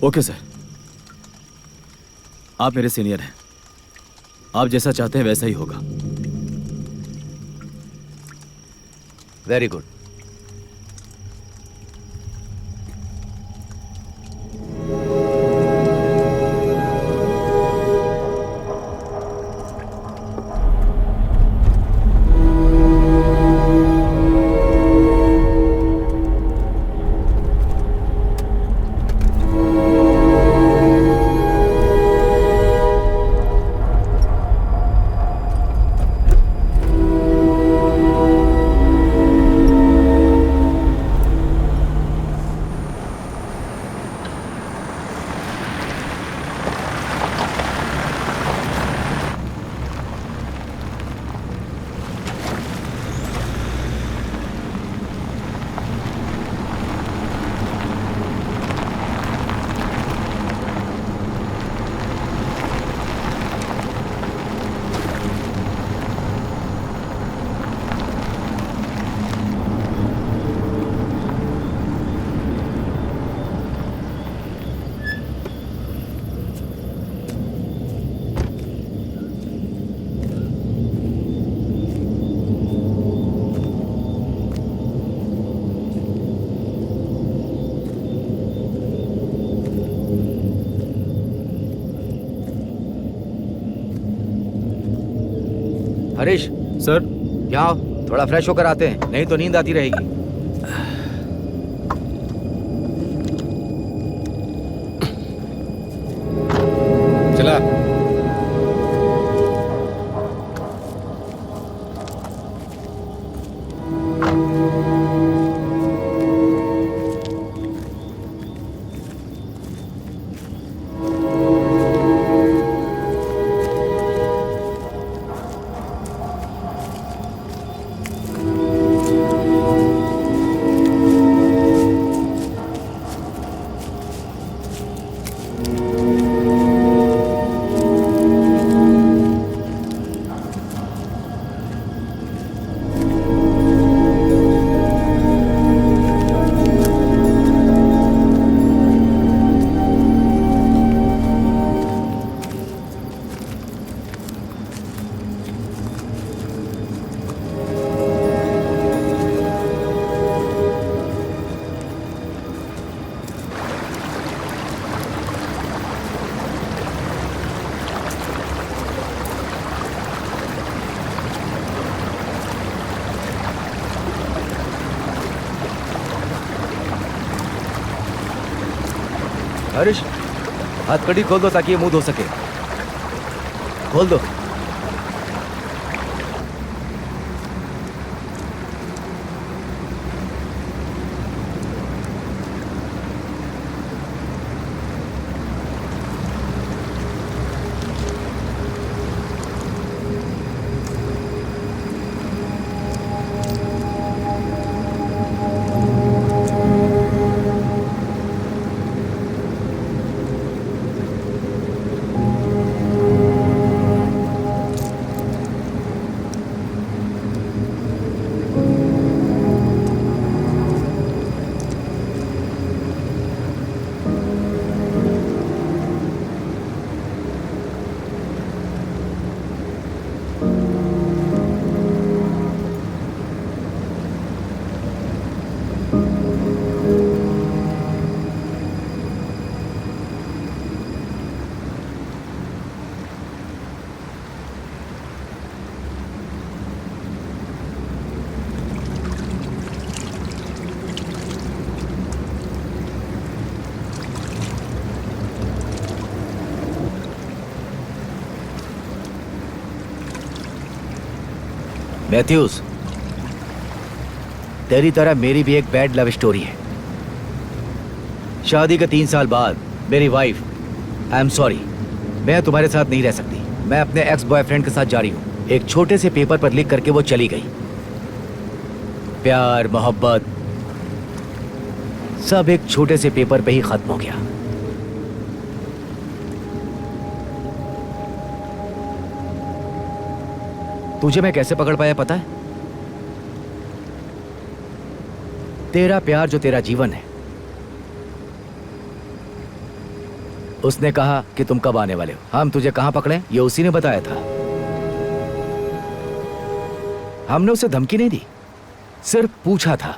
ओके सर, आप मेरे सीनियर हैं। आप जैसा चाहते हैं वैसा ही होगा। Very good. हरीश सर, यहाँ आओ, थोड़ा फ्रेश होकर आते हैं, नहीं तो नींद आती रहेगी। चला। हरीश, हथकड़ी खोल दो ताकि ये मुंह धो सके। खोल दो। मैथ्यूज, तेरी तरह मेरी भी एक बैड लव स्टोरी है। शादी के 3 साल बाद मेरी वाइफ, आई एम सॉरी, मैं तुम्हारे साथ नहीं रह सकती। मैं अपने एक्स बॉयफ्रेंड के साथ जा रही हूँ। एक छोटे से पेपर पर लिख करके वो चली गई। प्यार, मोहब्बत सब एक छोटे से पेपर पे ही खत्म हो गया। तुझे मैं कैसे पकड़ पाया पता है? तेरा प्यार जो तेरा जीवन है, उसने कहा कि तुम कब आने वाले हो। हम तुझे कहां पकड़े ये उसी ने बताया था। हमने उसे धमकी नहीं दी, सिर्फ पूछा था।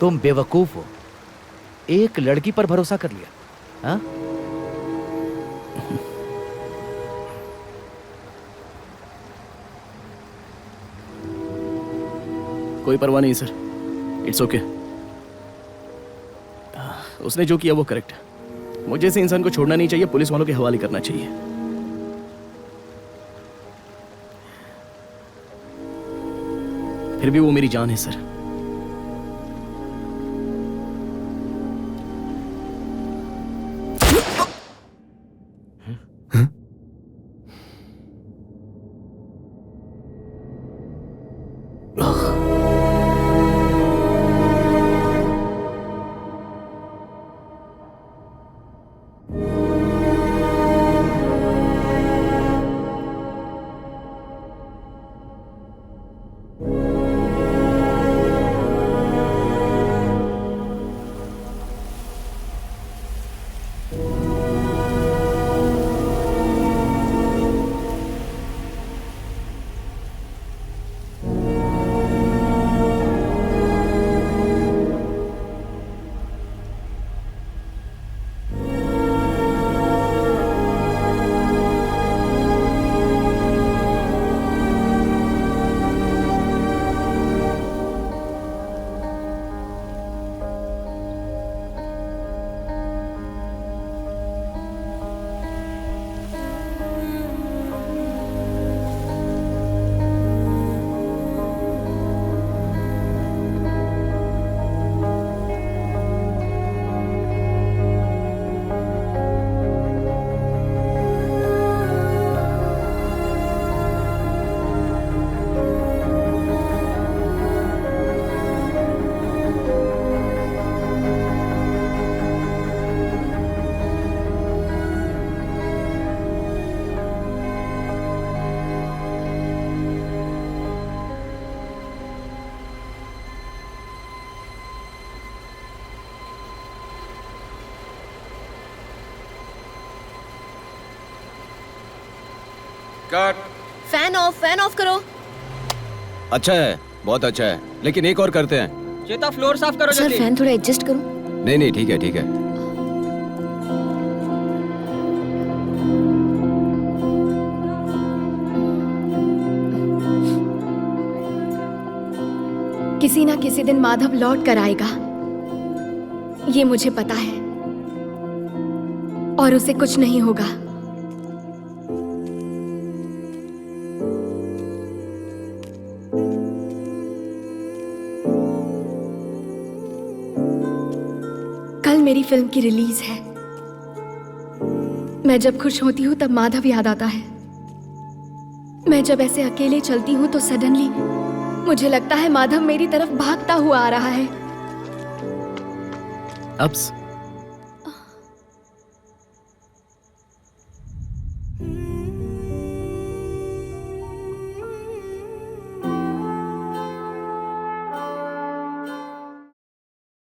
तुम बेवकूफ हो, एक लड़की पर भरोसा कर लिया। हाँ? कोई परवाह नहीं सर, इट्स ओके। उसने जो किया वो करेक्ट है। मुझे ऐसे इंसान को छोड़ना नहीं चाहिए, पुलिस वालों के हवाले करना चाहिए। फिर भी वो मेरी जान है सर। कट। फैन ऑफ करो। अच्छा है, बहुत अच्छा है, लेकिन एक और करते हैं। चेता फ्लोर साफ करो सर जल्दी। फैन थोड़ा एडजस्ट करो। नहीं नहीं, ठीक है ठीक है। किसी किसी ना किसी दिन माधव लौट कर आएगा, ये मुझे पता है, और उसे कुछ नहीं होगा। कल मेरी फिल्म की रिलीज है। मैं जब खुश होती हूँ तब माधव याद आता है। मैं जब ऐसे अकेले चलती हूँ तो सडनली मुझे लगता है माधव मेरी तरफ भागता हुआ आ रहा है। अब्स